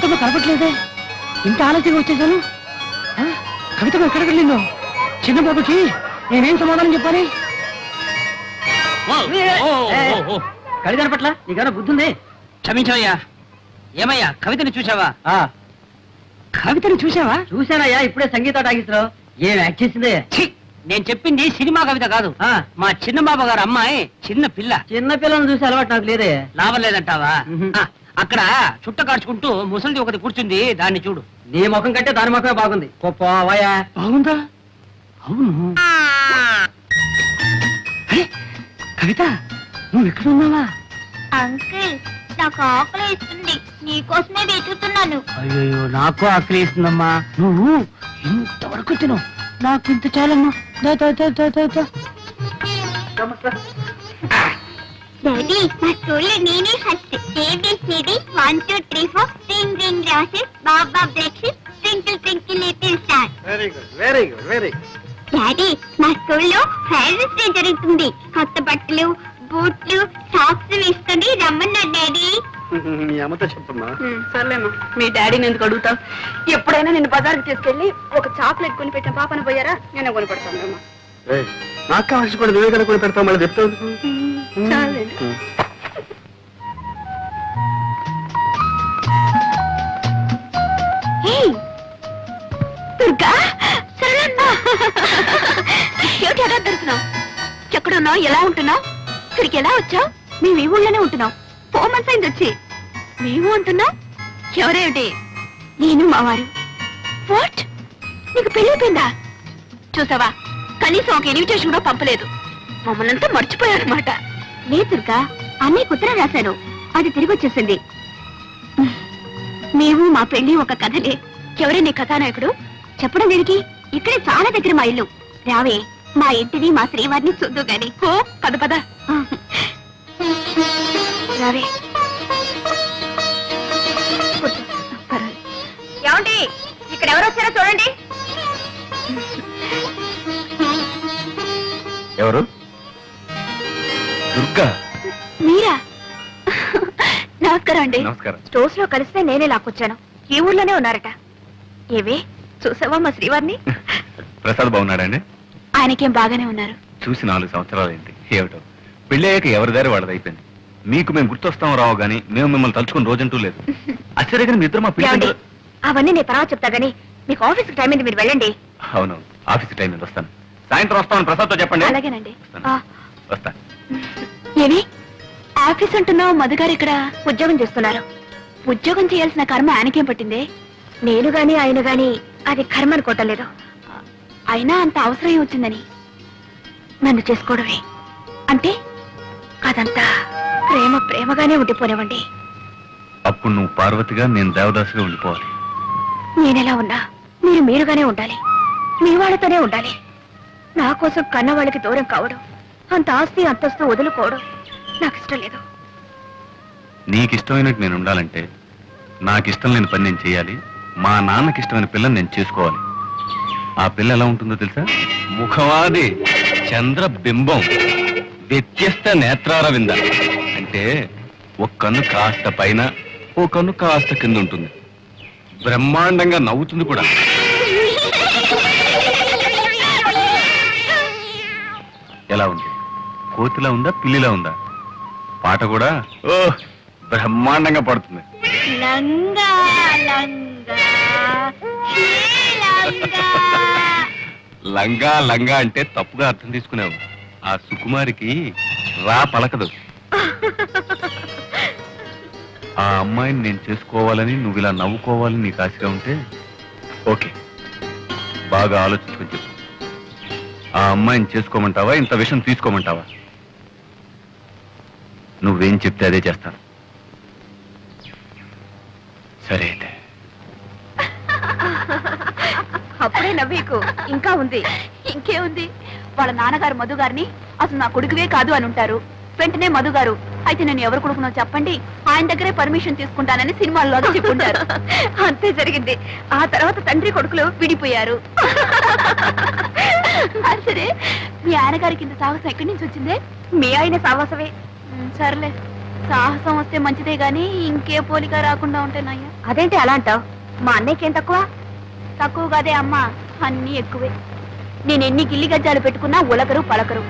కవితమ్మ కనపట్లేదే, ఇంత ఆలస్యంగా వచ్చేసాను. కవితమ్మ ఎక్కడికి వెళ్ళిందో? చిన్న బాబుకి నేనేం సమాధానం చెప్పాలి? కవిత పట్ల నీకన్నా బుద్ధుంది? క్షమించవయ్యా. ఏమయ్యా, కవితని చూసావా? కవితని చూసావా? చూశానయ్యా, ఇప్పుడే సంగీత టాకీస్లో. ఏం యాక్ట్ చేసిందే? నేను చెప్పింది సినిమా కవిత కాదు, మా చిన్న బాబు గారు అమ్మాయి చిన్న పిల్ల. చిన్న పిల్లని చూసి అలవాటు నాకు లేదే. లాభం లేదంటావా? అక్కడ చుట్ట కాడ్చుకుంటూ ముసలిది ఒకటి కూర్చుంది, దాన్ని చూడు. నీ ముఖం కంటే దాని ముఖమే బాగుంది. పోవాయా? బాగుందా? అవును. కవిత, నువ్వు ఎక్కడ ఉన్నావా? అంకుల్, నాకు ఆకలి ఇస్తుంది, నీకోసమే వెతుకుతున్నాను. అయ్యో, నాకు ఆకలి ఇస్తుందమ్మా. నువ్వు ఇంతవరకు తిను, నాకు ఇంత చాలమ్మా. డాడీ, మా స్కూల్లో నేనే first. ABCD 1 2 3 4 ring ring roses, బాబా breakfast, twinkle twinkle little star. Very good, very good, very good. Daddy, మా స్కూల్లో ఫెయిర్నెస్ డే జరుగుతుంది. కొత్త బట్టలు, బూట్లు, సాక్స్ వేసుకొని రమ్మన్నారు డాడీ. మీ అమ్మతో చెప్పమ్మా. సర్లేమ్మా, మీ డాడీని ఎందుకు అడుగుతావు? ఎప్పుడైనా నేను బజార్కి తీసుకెళ్లి ఒక చాక్లెట్ కొని పెట్టిన పాపను పోయారా? నేను కొని పెడతాను. నాకు కావాల్సి కూడా నువ్వే కదా కొని పెడతావు, మళ్ళీ చెప్తావు. దొరుకుతున్నావు? ఎక్కడున్నావు? ఎలా ఉంటున్నావు? ఇక్కడికి ఎలా వచ్చావు? మేము ఈ ఊళ్ళోనే ఉంటున్నాం. 4 months అయింది వచ్చి. మేము ఉంటున్నావు? ఎవరేమిటి? నేను మా వారు. వాట్? నీకు పెళ్ళిపోయిందా? చూసావా, కనీసం ఒక ఇన్విటేషన్ కూడా పంపలేదు. మమ్మల్ని అంతా మర్చిపోయారనమాట. లేదు దుర్గా, అన్నయ్య ఉత్తరం రాశాను, అది తిరిగి వచ్చేసింది. మేము మా పెళ్లి ఒక కథలే. ఎవరే నీ కథానాయకుడు? చెప్పడం దేనికి? ఇక్కడే చాలా దగ్గర మా ఇల్లు. రావే, మా ఇంటిని మా శ్రీవారిని చూద్దు గాని. ఓ పద పద. రావే. ఏమండి, ఇక్కడ ఎవరు వచ్చారో చూడండి. ఎవరు? దుర్గా. మీరా? నమస్కారం అండి. నమస్కారం. స్టోర్స్ లో కలిస్తే నేనే లాక్కొచ్చాను. ఈ ఊర్లోనే ఉన్నారట. ఏవే, చూసావా మా శ్రీవారిని? ప్రసాద్ బాగున్నాడండి? ఆయనకేం బాగానే ఉన్నారు. చూసి 4 సంవత్సరాలు ఏంటి, ఏమిటో పెళ్లి అయ్యాక ఎవరి దారి వాళ్ళది అయిపోయింది. మీకు మేము గుర్తొస్తాం రావు గానీ మేము మిమ్మల్ని తలుచుకుని రోజంటూ లేదు. ఆశ్చర్యగా మీ ఇద్దరు మా పిల్లలు. అవన్నీ నేను తర్వాత చెప్తా గానీ మీకు ఆఫీస్కి టైం అయింది, మీరు వెళ్ళండి. అవును, ఆఫీస్ టైం మీద వస్తాను. సాయంత్రం వస్తామని ప్రసాద్ తో చెప్పండి. అలాగేనండి. వస్తా. ఏమి ఆఫీస్ అంటున్నావు? మధుగారు ఇక్కడ ఉద్యోగం చేస్తున్నారు. ఉద్యోగం చేయాల్సిన కర్మ ఆయనకేం పట్టింది? నేను గాని ఆయన గాని అది కర్మ అనుకోవటం లేదు. అయినా అంత అవసరం వచ్చిందని నన్ను చేసుకోవడమే అంటే అదంతా ప్రేమ ప్రేమగానే ఉండిపోనివ్వండి. అప్పుడు నువ్వు పార్వతిగా, నేను దేవదాసుగా ఉండిపోవాలి. నేనెలా ఉన్నా మీరు మీరుగానే ఉండాలి, మీ వాళ్ళతోనే ఉండాలి. నా కోసం కన్న వాళ్ళకి దూరం కావడం, అంత ఆస్తి అంతస్తు వదులుకోవడం నాకు ఇష్టం లేదు. నీకిష్టమైనట్టు నేను ఉండాలంటే నాకిష్టం లేని పని నేను చేయాలి. మా నాన్నకి ఇష్టమైన పిల్లని నేను చేసుకోవాలి. ఆ పిల్ల ఎలా ఉంటుందో తెలుసా? ముఖవాది, చంద్రబింబం, వ్యత్యస్త నేత్రారవింద. అంటే ఒక కన్ను కాస్త పైన, ఓ కన్ను కాస్త కింద ఉంటుంది. బ్రహ్మాండంగా నవ్వుతుంది కూడా. ఎలా ఉంది? కోతిలా ఉందా, పిల్లిలా ఉందా? పాట కూడా ఓ బ్రహ్మాండంగా పడుతుంది. లంగా లంగా లంగా లంగా అంటే తప్పుగా అర్థం తీసుకున్నావు. ఆ సుకుమారికి రా పలకదు. ఆ అమ్మాయిని నేను చేసుకోవాలని, నువ్వు ఇలా నవ్వుకోవాలని నీకు ఆశగా ఉంటే ఓకే, బాగా ఆలోచించుకొని చెప్పు. ఆ అమ్మాయిని చేసుకోమంటావా, ఇంత విషయం తీసుకోమంటావా? నువ్వేం చెప్తే అదే చేస్తాను. సరే అయితే. అప్పుడే నవ్వేకు ఇంకా ఉంది. ఇంకేముంది? వాళ్ళ నాన్నగారు మధు గారిని అసలు నా కొడుకువే కాదు అని ఉంటారు. వెంటనే మధు గారు, అయితే నేను ఎవరు కొడుకునో చెప్పండి, ఆయన దగ్గరే పర్మిషన్ తీసుకుంటానని సినిమాల్లో చెప్పుంటారు. అంతే జరిగింది. ఆ తర్వాత తండ్రి కొడుకులు విడిపోయారు. సరే, మీ ఆయన గారికి ఇంత సాహసం ఎక్కడి నుంచి వచ్చిందే? మీ ఆయన సాహసమే. సర్లే, సాహసం వస్తే మంచిదే గాని ఇంకే పోలిక రాకుండా ఉంటే నయ్యా. అదేంటి అలా అంటావు? మా అన్నయ్యకేం తక్కువ? తక్కువ కాదే అమ్మా, అన్నీ ఎక్కువే. నేను ఎన్ని గిల్లి గజ్జాలు పెట్టుకున్నా ఉలకరు పలకరు,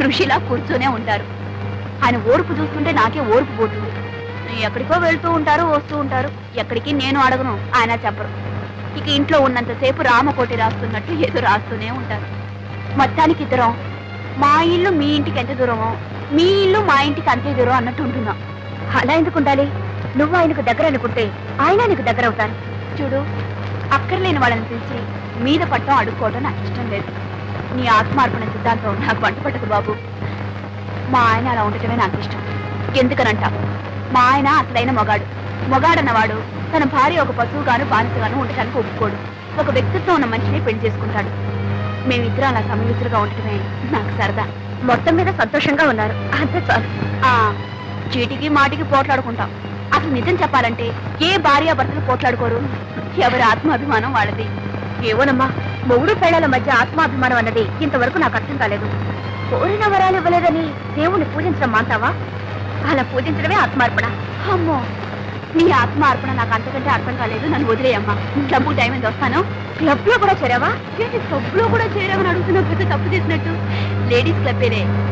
ఋషిలా కూర్చొనే ఉంటారు. ఆయన ఓర్పు చూస్తుంటే నాకే ఓర్పు పోతుంది. ఎక్కడికో వెళ్తూ ఉంటారు, వస్తూ ఉంటారు. ఎక్కడికి నేను అడగను, ఆయన చెప్పరు. ఇక ఇంట్లో ఉన్నంతసేపు రామకోటి రాస్తున్నట్టు ఏదో రాస్తూనే ఉంటారు. మొత్తానికి ఇద్దరం మా ఇల్లు మీ ఇంటికి ఎంత దూరమో, మీ ఇల్లు మా ఇంటికి అంతే దూరం అన్నట్టు ఉంటున్నాం. అలా ఎందుకు ఉండాలి? నువ్వు ఆయనకు దగ్గర అనుకుంటే ఆయన నీకు దగ్గర అవుతారు. చూడు, అక్కర్లేని వాళ్ళని పిలిచి మీద పట్టం అడుక్కోవడం నాకు ఇష్టం లేదు. నీ ఆత్మార్పణ సిద్ధాంతం నాకు వంట పట్టదు బాబు. మా ఆయన అలా ఉండటమే నాకు ఇష్టం. ఎందుకనంట, మా ఆయన అసలైన మొగాడన్నవాడు తన భార్య ఒక పశువుగాను బానిసగాను ఉండటానికి ఒప్పుకోడు. ఒక వ్యక్తిత్వం ఉన్న మనిషిని పెళ్లి చేసుకుంటాడు. మేమిద్దరం అలా సమయుతులుగా ఉండటమే నాకు సరదా. మొత్తం మీద సంతోషంగా ఉన్నారు, అంతే చాలు. చీటికి మాటికి పోట్లాడుకుంటాం. అసలు నిజం చెప్పాలంటే ఏ భార్యాభర్తలు పోట్లాడుకోరు. ఎవరి ఆత్మాభిమానం వాళ్ళది. ఏవోనమ్మా, మొగుడు పేడల మధ్య ఆత్మాభిమానం అన్నది ఇంతవరకు నాకు అర్థం కాలేదు. కోరిన వరాలు ఇవ్వలేదని దేవుణ్ణి పూజించడం మాంటావా? అలా పూజించడమే ఆత్మార్పణ. అమ్మో, నీ ఆత్మార్పణ నాకు అంతకంటే అర్థం కాలేదు. నన్ను వదిలేయమ్మా. క్లబ్ టైం ఎంత వస్తాను. క్లబ్ లో కూడా చేరావా? ఏంటి క్లబ్ లో కూడా చేరావని అడుగుతున్నా? పెద్ద తప్పు చేసినట్టు. లేడీస్ క్లబ్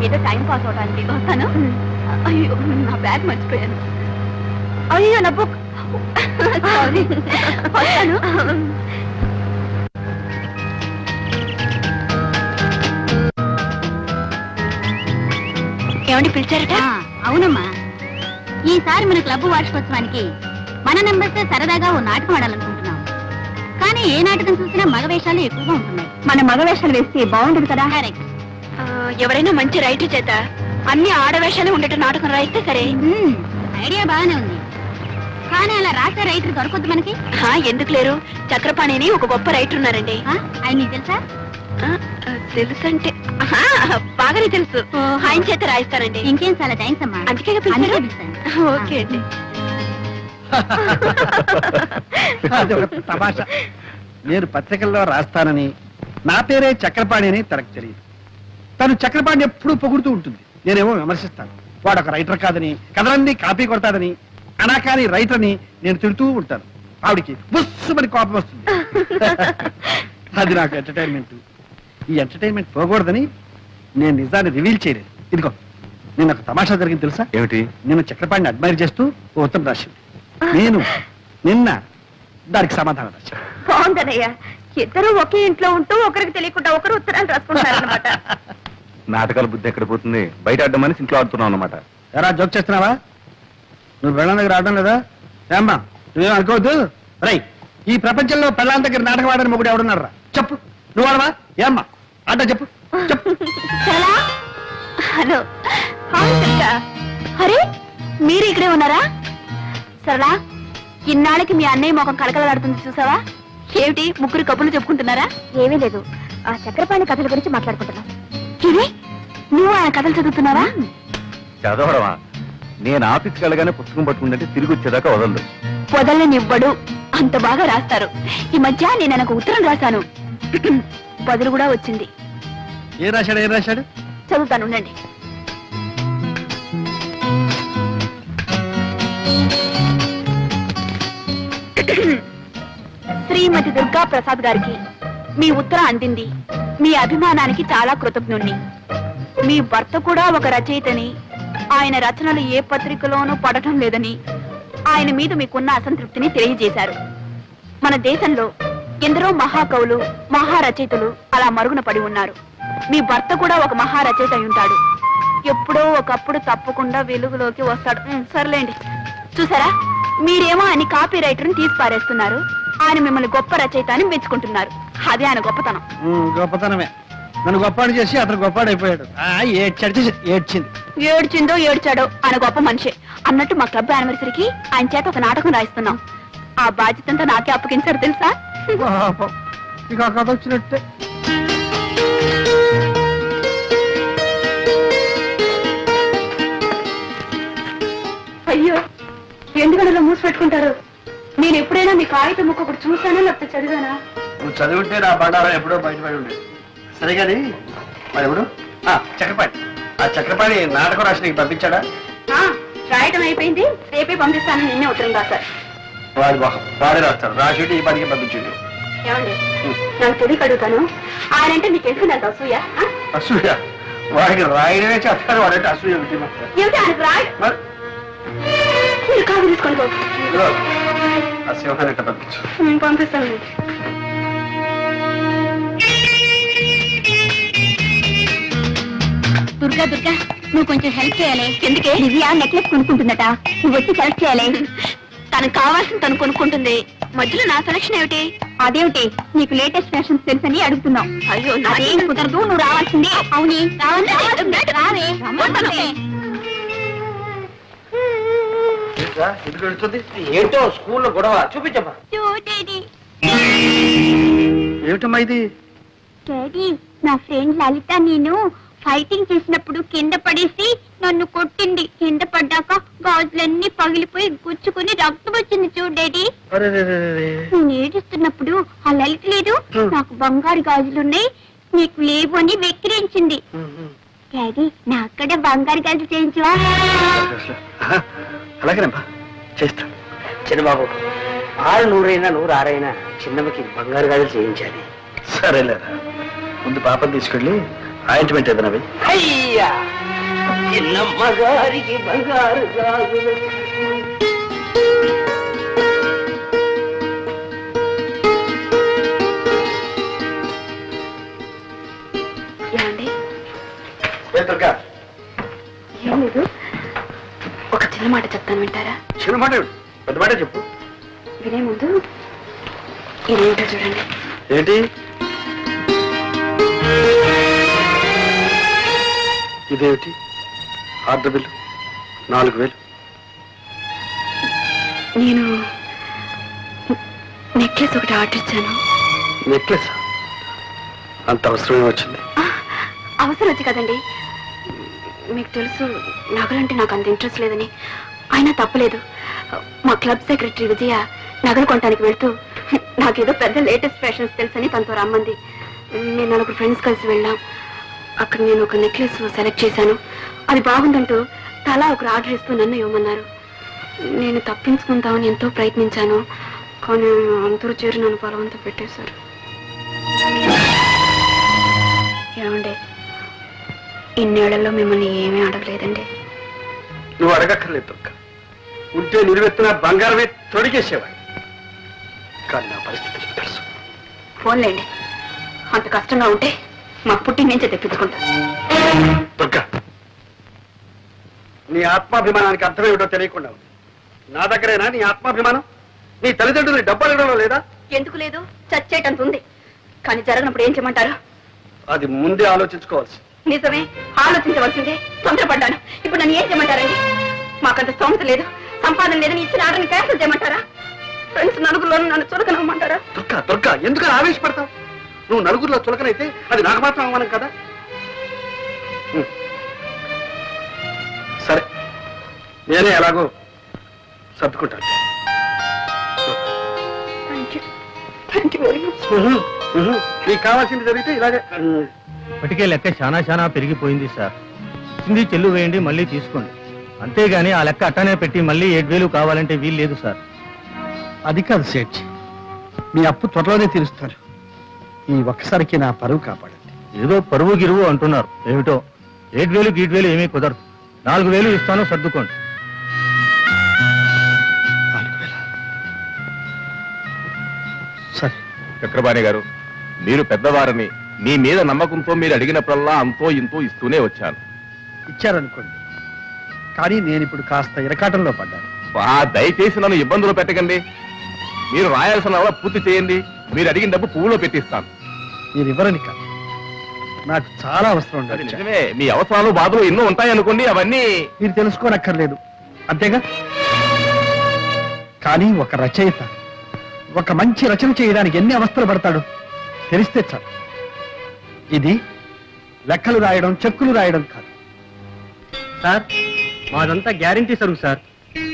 ఏదో టైం పాస్ అవడానికి వస్తాను. అయ్యో, నా బ్యాగ్ మర్చిపోయాను. అయ్యో, నా బుక్. సారీ, వస్తాను. ఏమండి పిలిచారట? అవునమ్మా, ఈసారి మన క్లబ్ వార్షికోత్సవానికి మన నెంబర్స్ సరదాగా ఓ నాటకం ఆడాలనుకుంటున్నాం. కానీ ఏ నాటకం చూసినా మగ వేషాలు ఎక్కువగా ఉంటున్నాయి. మన మగ వేషాలు వేస్తే బాగుండదు కదా? కరెక్ట్. ఎవరైనా మంచి రైటర్ చేత అన్ని ఆడవేషాలు ఉండేట నాటకం రాయిస్తే సరే. ఐడియా బాగానే ఉంది, కానీ అలా రాసే రైటర్ దొరకొద్దు మనకి. ఎందుకు లేరు? చక్రపాణిని ఒక గొప్ప రైటర్ ఉన్నారండి. ఆయన నీకు తెలుసా? తెలుసంటే బాగానే తెలుసు. ఆయన చేత రాయిస్తానండి. ఇంకేం, చాలా థ్యాంక్స్ అమ్మా. అందుకే ఓకే అండి. అది ఒక తమాషా. నేను పత్రికల్లో రాస్తానని, నా పేరే చక్రపాణి అని తనకు తెలియదు. తను చక్రపాణి ఎప్పుడూ పొగుడుతూ ఉంటుంది, నేనేమో విమర్శిస్తాను. వాడు ఒక రైటర్ కాదని, కథలన్నీ కాపీ కొడతాడని, అనాకాని రైటర్ అని నేను తిడుతూ ఉంటాను. ఆవిడికి బుస్సుమని కోపం వస్తుంది. అది నాకు ఎంటర్టైన్మెంట్. ఈ ఎంటర్టైన్మెంట్ పోకూడదని నేను నిజాన్ని రివీల్ చేయలేదు. ఇదిగో, నేను ఒక తమాషా జరిగింది తెలుసా? ఏమిటి? నేను చక్రపాణిని అడ్మైర్ చేస్తూ ఓ ఉత్తరం రాసింది. నేను నిన్న దానికి సమాధానం రాశాను. బాగుందనయ్యా, ఇద్దరు ఒకే ఇంట్లో ఉంటూ ఒకరికి తెలియకుండా ఒకరు ఉత్తరాలు రాసుకుంటారన్నమాట. నాటకాల బుద్ధి ఎక్కడ పోతుంది? బయట ఆడమని ఇంట్లో ఆడుతున్నావు అనమాట. ఎరా జోక్ చేస్తున్నావా? నువ్వు పెళ్ళాం దగ్గర ఆడడం లేదా? ఏమ్మా, నువ్వేం అనుకోవద్దు. రై, ఈ ప్రపంచంలో పెళ్ళాం దగ్గర నాటకం ఆడని మొగుడు ఎవడున్నారా? చెప్పు, నువ్వు ఆడవా? ఏమ్మా ఆట చెప్పు, చెప్పు. హలో, అరే మీరు ఇక్కడే ఉన్నారా? సరళా, ఇన్నాళ్ళకి మీ అన్నయ్య ముఖం కలకలాడుతుంది చూసావా? ఏమిటి, ముగ్గురు కబుర్లు చెప్పుకుంటున్నారా? ఏమీ లేదు, ఆ చక్రపాణి కథల గురించి మాట్లాడుకుంటున్నాం. ఇది నువ్వు ఆయన కథలు చదువుతున్నావా? చదవడమా? నేను ఆఫీస్కి వెళ్ళగానే పుస్తకం పట్టుకుందంటే తిరిగి వచ్చేదాకా వదలదు. వదలనివ్వడు, అంత బాగా రాస్తారు. ఈ మధ్య నేను ఆయనకు ఉత్తరం రాశాను, బదులు కూడా వచ్చింది. ఏం రాశాడు? చదువుతాను, ఉండండి. శ్రీమతి దుర్గా ప్రసాద్ గారికి మీ ఉత్తరం అందింది. మీ అభిమానానికి చాలా కృతజ్ఞుణ్ణి. మీ భర్త కూడా ఒక రచయితని, ఆయన రచనలు ఏ పత్రికలోనూ పడటం లేదని, ఆయన మీద మీకున్న అసంతృప్తిని తెలియజేశారు. మన దేశంలో ఎందరో మహాకవులు, మహారచయితలు అలా మరుగున పడి ఉన్నారు. మీ భర్త కూడా ఒక మహారచయిత అయి ఉంటాడు. ఎప్పుడో ఒకప్పుడు తప్పకుండా వెలుగులోకి వస్తాడు. సర్లేండి. చూసారా, మీరేమో ఆయన కాపీ రైటర్ని తీసి పారేస్తున్నారు. ఆయన మిమ్మల్ని గొప్ప రచయిత అని మెచ్చుకుంటున్నారు. అదే ఆయన గొప్పతనం. గొప్పతనమే. నన్ను గొప్పాడు చేసి అతను గొప్పాడు అయిపోయాడు. ఏడ్చిందో ఏడ్చాడో ఆయన గొప్ప మనిషి. అన్నట్టు మా క్లబ్ యానివర్సరీకి ఆయన చేత ఒక నాటకం రాయిస్తున్నాం. ఆ బాధ్యతంతా నాకే అప్పగించారు తెలుసా? ఇక ఆ కథ వచ్చినట్టే. అయ్యో, ఎందుకలా మూసి పెట్టుకుంటారు? నేను ఎప్పుడైనా మీ కాగితం ముక్క ఒకటి చూసానా లేకపోతే చదివానా? నువ్వు చదివితే నా బండారం ఎప్పుడో బయటపడి ఉండేది. సరే కానీ వాడు ఎవడు? చక్రపాణి. ఆ చక్రపాణి నాటకం రాసి నీకు పంపించాడా? రాయటం అయిపోయింది, రేపే పంపిస్తాను. నిన్నే ఉత్తరం రాశారు. వాడి మొహం వాడే రాస్తాడు, రాసేటి ఈ పనికి పంపించండి. ఏమండి, నాకు తెలియక అడుగుతాను, ఆయన అంటే మీకు ఎందుకు నాకు అసూయ? అసూయ? వాడికి రాయడమే చేస్తాడు, వాడంటే అసూయ ఏమిటి? ఏమిటి ఆయనకు రాయ? మరి మీరు కాదు తీసుకోండి బాబు. ఇదిగో, ఆ సింహాన్ని ఎట్లా పంపించు. పంపిస్తాను. దుర్గా దుర్గా, నువ్వు కొంచెం హెల్ప్ చేయాలి. ఎందుకే? దివ్య నెక్లెస్ కొనుక్కుంటుందట, నువ్వు వచ్చి సెలెక్ట్ చేయాలి. తనకు కావాల్సింది తను కొనుక్కుంటుంది, మధ్యలో నా సెలక్షన్ ఏమిటి? అదేమిటి, నీకు లేటెస్ట్ ఫ్యాషన్స్ తెలుసని అడుగుతున్నావు. అయ్యో నాదేం కుదరదు, నువ్వు రావాల్సిందే. అవునీ రావే. ఎందుకు వెళ్తుంది? ఏంటో స్కూల్లో గొడవ, చూపించమ్మా. ఏమిటమ్మా ఇది? డాడీ, నా ఫ్రెండ్ లలిత నేను ఫైటింగ్ చేసినప్పుడు కింద పడేసి నన్ను కొట్టింది. కింద పడ్డాక గాజులన్నీ పగిలిపోయి గుచ్చుకుని రక్తం వచ్చింది చూడు డాడీ. నేను ఏడుస్తున్నప్పుడు ఆ లలిత లేదు, నాకు బంగారు గాజులున్నాయి నీకు లేవు అని వెక్కిరించింది. డాడీ, నా అక్కడ బంగారు గాజులు చేయించవా? అలాగేనమ్మా, చేస్తాను. చిన్నబాబు, 600 106 చిన్నమ్మకి బంగారు గాజులు చేయించాలి. సరేలేరా, ముందు పాపని తీసుకెళ్ళి ఆయింట్మెంట్ ఏదైనా. అయ్యా, చిన్నమ్మ గారికి బంగారు గాజులు. ఏమండి? దుర్గా, ఏం లేదు, ఒక చిన్న మాట చెప్తాను, వింటారా? చిన్న మాట ఏమిటి? పెద్ద మాట చెప్పు. వినే ముందు ఇదేంటో చూడండి. ఏంటి ఇదేమిటి? Order bill 4000. నేను నెక్లెస్ ఒకటి ఆర్డర్ ఇచ్చాను. నెక్లెస్? అంత అవసరమే వచ్చింది? అవసరం వచ్చి కదండి, మీకు తెలుసు నగలంటే నాకు అంత ఇంట్రెస్ట్ లేదని. అయినా తప్పలేదు, మా క్లబ్ సెక్రటరీ విజయ నగలు కొనడానికి వెళ్తూ నాకేదో పెద్ద లేటెస్ట్ ఫ్యాషన్స్ తెలుసని తనతో రమ్మంది. నేను 4 ఫ్రెండ్స్ కలిసి వెళ్ళాం. అక్కడ నేను ఒక నెక్లెస్ సెలెక్ట్ చేశాను. అది బాగుందంటూ తలా ఒకరు ఆర్డర్ ఇస్తూ నన్ను ఇవ్వమన్నారు. నేను తప్పించుకుందామని ఎంతో ప్రయత్నించాను, కానీ అందరూ చేరి నన్ను బలవంతం పెట్టేశారు. ఏమండి, ఇన్నేళ్లలో మిమ్మల్ని ఏమీ అడగలేదండి. నువ్వు అడగక్కర్లేదు దుర్గా, ఉంటే నిలువెత్తున బంగారమే తొడిగేసేవాడు. కానీ నా పరిస్థితి నీకు తెలుసు. ఫోన్లేండి, అంత కష్టంగా ఉంటే మా పుట్టి నుంచే తెప్పించుకుంటా. దుర్గా, నీ ఆత్మాభిమానానికి అర్థమేమిటో తెలియకుండా ఉంది. నా దగ్గరేనా నీ ఆత్మాభిమానం? నీ తల్లిదండ్రులు డబ్బు అడగడంలో లేదా? ఎందుకు లేదు, చచ్చేటంత ఉంది. కానీ జరగనప్పుడు ఏం చేయమంటారు? అది ముందే ఆలోచించుకోవాల్సి. నిజమే, ఆలోచించవలసిందే. తొందరపడ్డాను. ఇప్పుడు నన్ను ఏం చేయమంటారండి? మాకంత స్తోమత లేదు, సంపాదన లేదని ఇచ్చిన ఆర్డర్ని క్యాన్సిల్ చేయమంటారా? ఫ్రెండ్స్ నలుగురిలోనూ నన్ను చులకనమ్మంటారా? దుర్గా దుర్గా, ఎందుకు ఆవేశపడతావు? నువ్వు నలుగురిలో చులకనైతే అది నాకు మాత్రం అవమానం కదా. సరే, నేనే ఎలాగో సర్దుకుంటాను. నీకు కావాల్సింది జరిగితే ఇలాగే. ఇప్పటికే లెక్క చాలా పెరిగిపోయింది సార్. ఇచ్చింది చెల్లు వేయండి, మళ్ళీ తీసుకోండి. అంతేగాని ఆ లెక్క అట్టనే పెట్టి మళ్ళీ 7000 కావాలంటే వీలు లేదు సార్. అది కాదు సేఠ్, మీ అప్పు త్వరలోనే తీరుస్తారు. ఈ ఒక్కసారికి నా పరువు కాపాడండి. ఏదో పరువు గిరువు అంటున్నారు, ఏమిటో 7000 గీట్వేలు ఏమీ కుదరదు. 4000 ఇస్తాను, సర్దుకోండి. 4000? సరే. చక్రపాణి గారు, మీరు పెద్దవారని మీ మీద నమ్మకంతో మీరు అడిగినప్పుడల్లా అంతో ఇంతో ఇస్తూనే వచ్చాను. ఇచ్చారనుకోండి, కానీ నేను ఇప్పుడు కాస్త ఇరకాటంలో పడ్డాను. దయచేసి నన్ను ఇబ్బందులు పెట్టకండి. మీరు రాయాల్సిన పూర్తి చేయండి. మీరు అడిగిన డబ్బు పువ్వులో పెట్టిస్తాను. మీరు ఇవ్వరని కాదు, నాకు చాలా అవసరం అది ఉండదు. నిజమే, మీ అవసరాలు బాధలు ఎన్నో ఉంటాయనుకోండి, అవన్నీ మీరు తెలుసుకోనక్కర్లేదు, అంతేగా. కానీ ఒక రచయిత ఒక మంచి రచన చేయడానికి ఎన్ని అవస్థలు పడతాడు తెలిస్తే చాలు. ఇది లెక్కలు రాయడం, చెక్కులు రాయడం కాదు. సార్, మాదంతా గ్యారంటీ సరుకు సార్.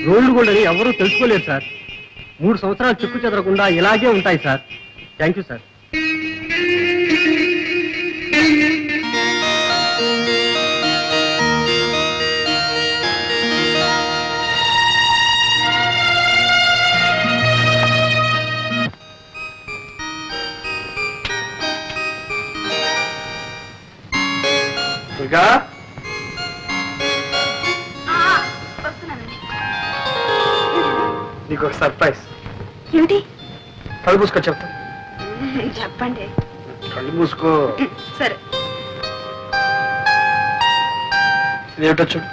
రోడ్లు గోల్డ్ అని ఎవరూ తెలుసుకోలేరు సార్. 3 సంవత్సరాలు చెక్కు చెదరకుండా ఇలాగే ఉంటాయి సార్. Thank you sir. నీకు ఒక సర్ప్రైజ్. ఏమిటి? కళ్ళు మూసుకో చెప్తా. చెప్పండి. కళ్ళు మూసుకో. సరే. ఇదేమిటో చూడు.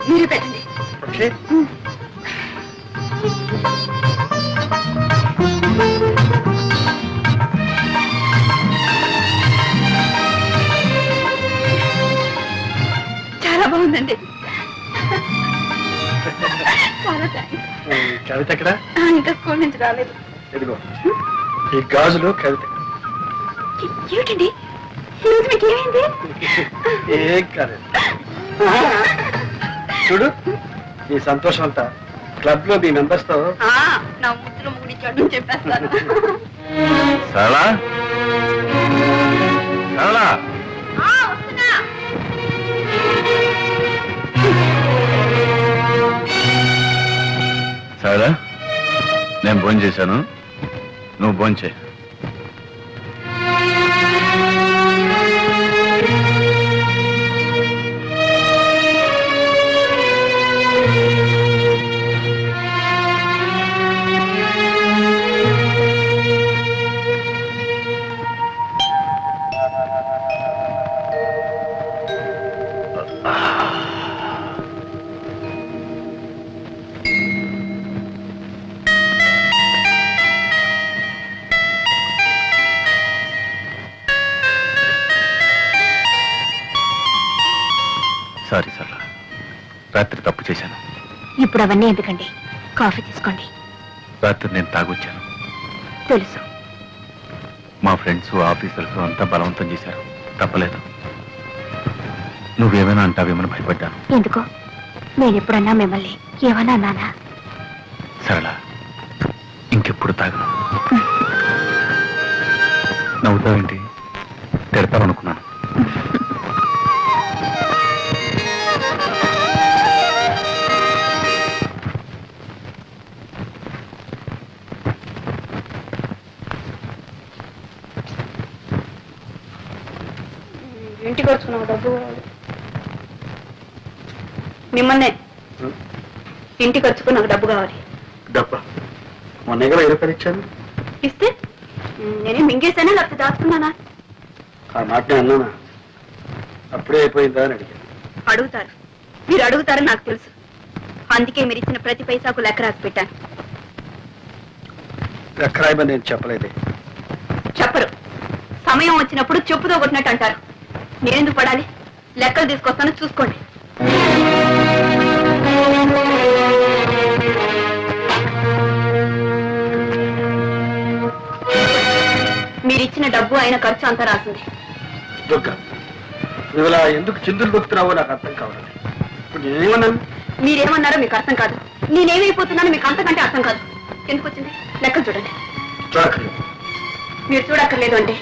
మీరు పెట్టండి. ఓకే. చాలా బాగుందండి. చాలా థ్యాంక్స్. కవిత ఎక్కడ? ఇంకా స్కూల్ నుంచి రాలేదు. ఇదిగో ఈ గాజులు కవిత. ఏమిటండి ఈరోజు మీకు ఏమైంది? ఏం కాదు. చూడు ఈ సంతోషం అంతా క్లబ్ లో మీ మెంబర్స్ తో. నా ముద్దులో ముగిడిచాడు చెప్పేస్తాను. సరళా, సరళా, సరళా, నేను భోజనం చేశాను, నువ్వు భోజనం చేయి. సారీ సరళా, రాత్రి తప్పు చేశాను. ఇప్పుడు అవన్నీ ఎందుకండి? కాఫీ తీసుకోండి. రాత్రి నేను తాగొచ్చాను. తెలుసు. మా ఫ్రెండ్స్ ఆఫీసర్స్ అంతా బలవంతం చేశారు, తప్పలేదు. నువ్వేమైనా అంటావేమని భయపడ్డాను. ఎందుకో నేను ఎప్పుడన్నా మిమ్మల్ని ఏమన్నా అన్నానా? సరళ, ఇంకెప్పుడు తాగను. నవ్వుతావేంటి? తిడతావనుకున్నాను. ఇంటికి వచ్చుకున్నావు డబ్బు మిమ్మల్నే. ఇంటికి వచ్చుకుని నాకు డబ్బు కావాలి. డబ్బా? మొన్న కూడా 20 రూపాయలు ఇచ్చాను. ఇస్తే నేనే మింగేశానా లేకపోతే దాచుకున్నానా? ఆ మాట అన్నానా? అప్పుడే అయిపోయిందా అని అడిగాను. అడుగుతారు, మీరు అడుగుతారని నాకు తెలుసు. అందుకే మీరు ఇచ్చిన ప్రతి పైసాకు లెక్క రాసి పెట్టాను. లెక్కరాయమని నేను చెప్పలేదే. చెప్పరు. సమయం వచ్చినప్పుడు చెప్పుతో కొట్టినట్టు అంటారు. నేనెందుకు పడాలి? లెక్కలు తీసుకొస్తాను, చూసుకోండి. మీరిచ్చిన డబ్బు అయిన ఖర్చు అంతా రాసింది. దుర్గా, నువ్వు ఇలా ఎందుకు చిందులు దొక్కుతున్నావో నాకు అర్థం కావాలి. ఇప్పుడు నేనేమన్నాను? మీరేమన్నారో మీకు అర్థం కాదు, నేనేమైపోతున్నానో మీకు అంతకంటే అర్థం కాదు. ఎందుకు వచ్చింది? లెక్కలు చూడండి. చూడక్కర్లేదు. మీరు చూడక్కర్లేదు అంటే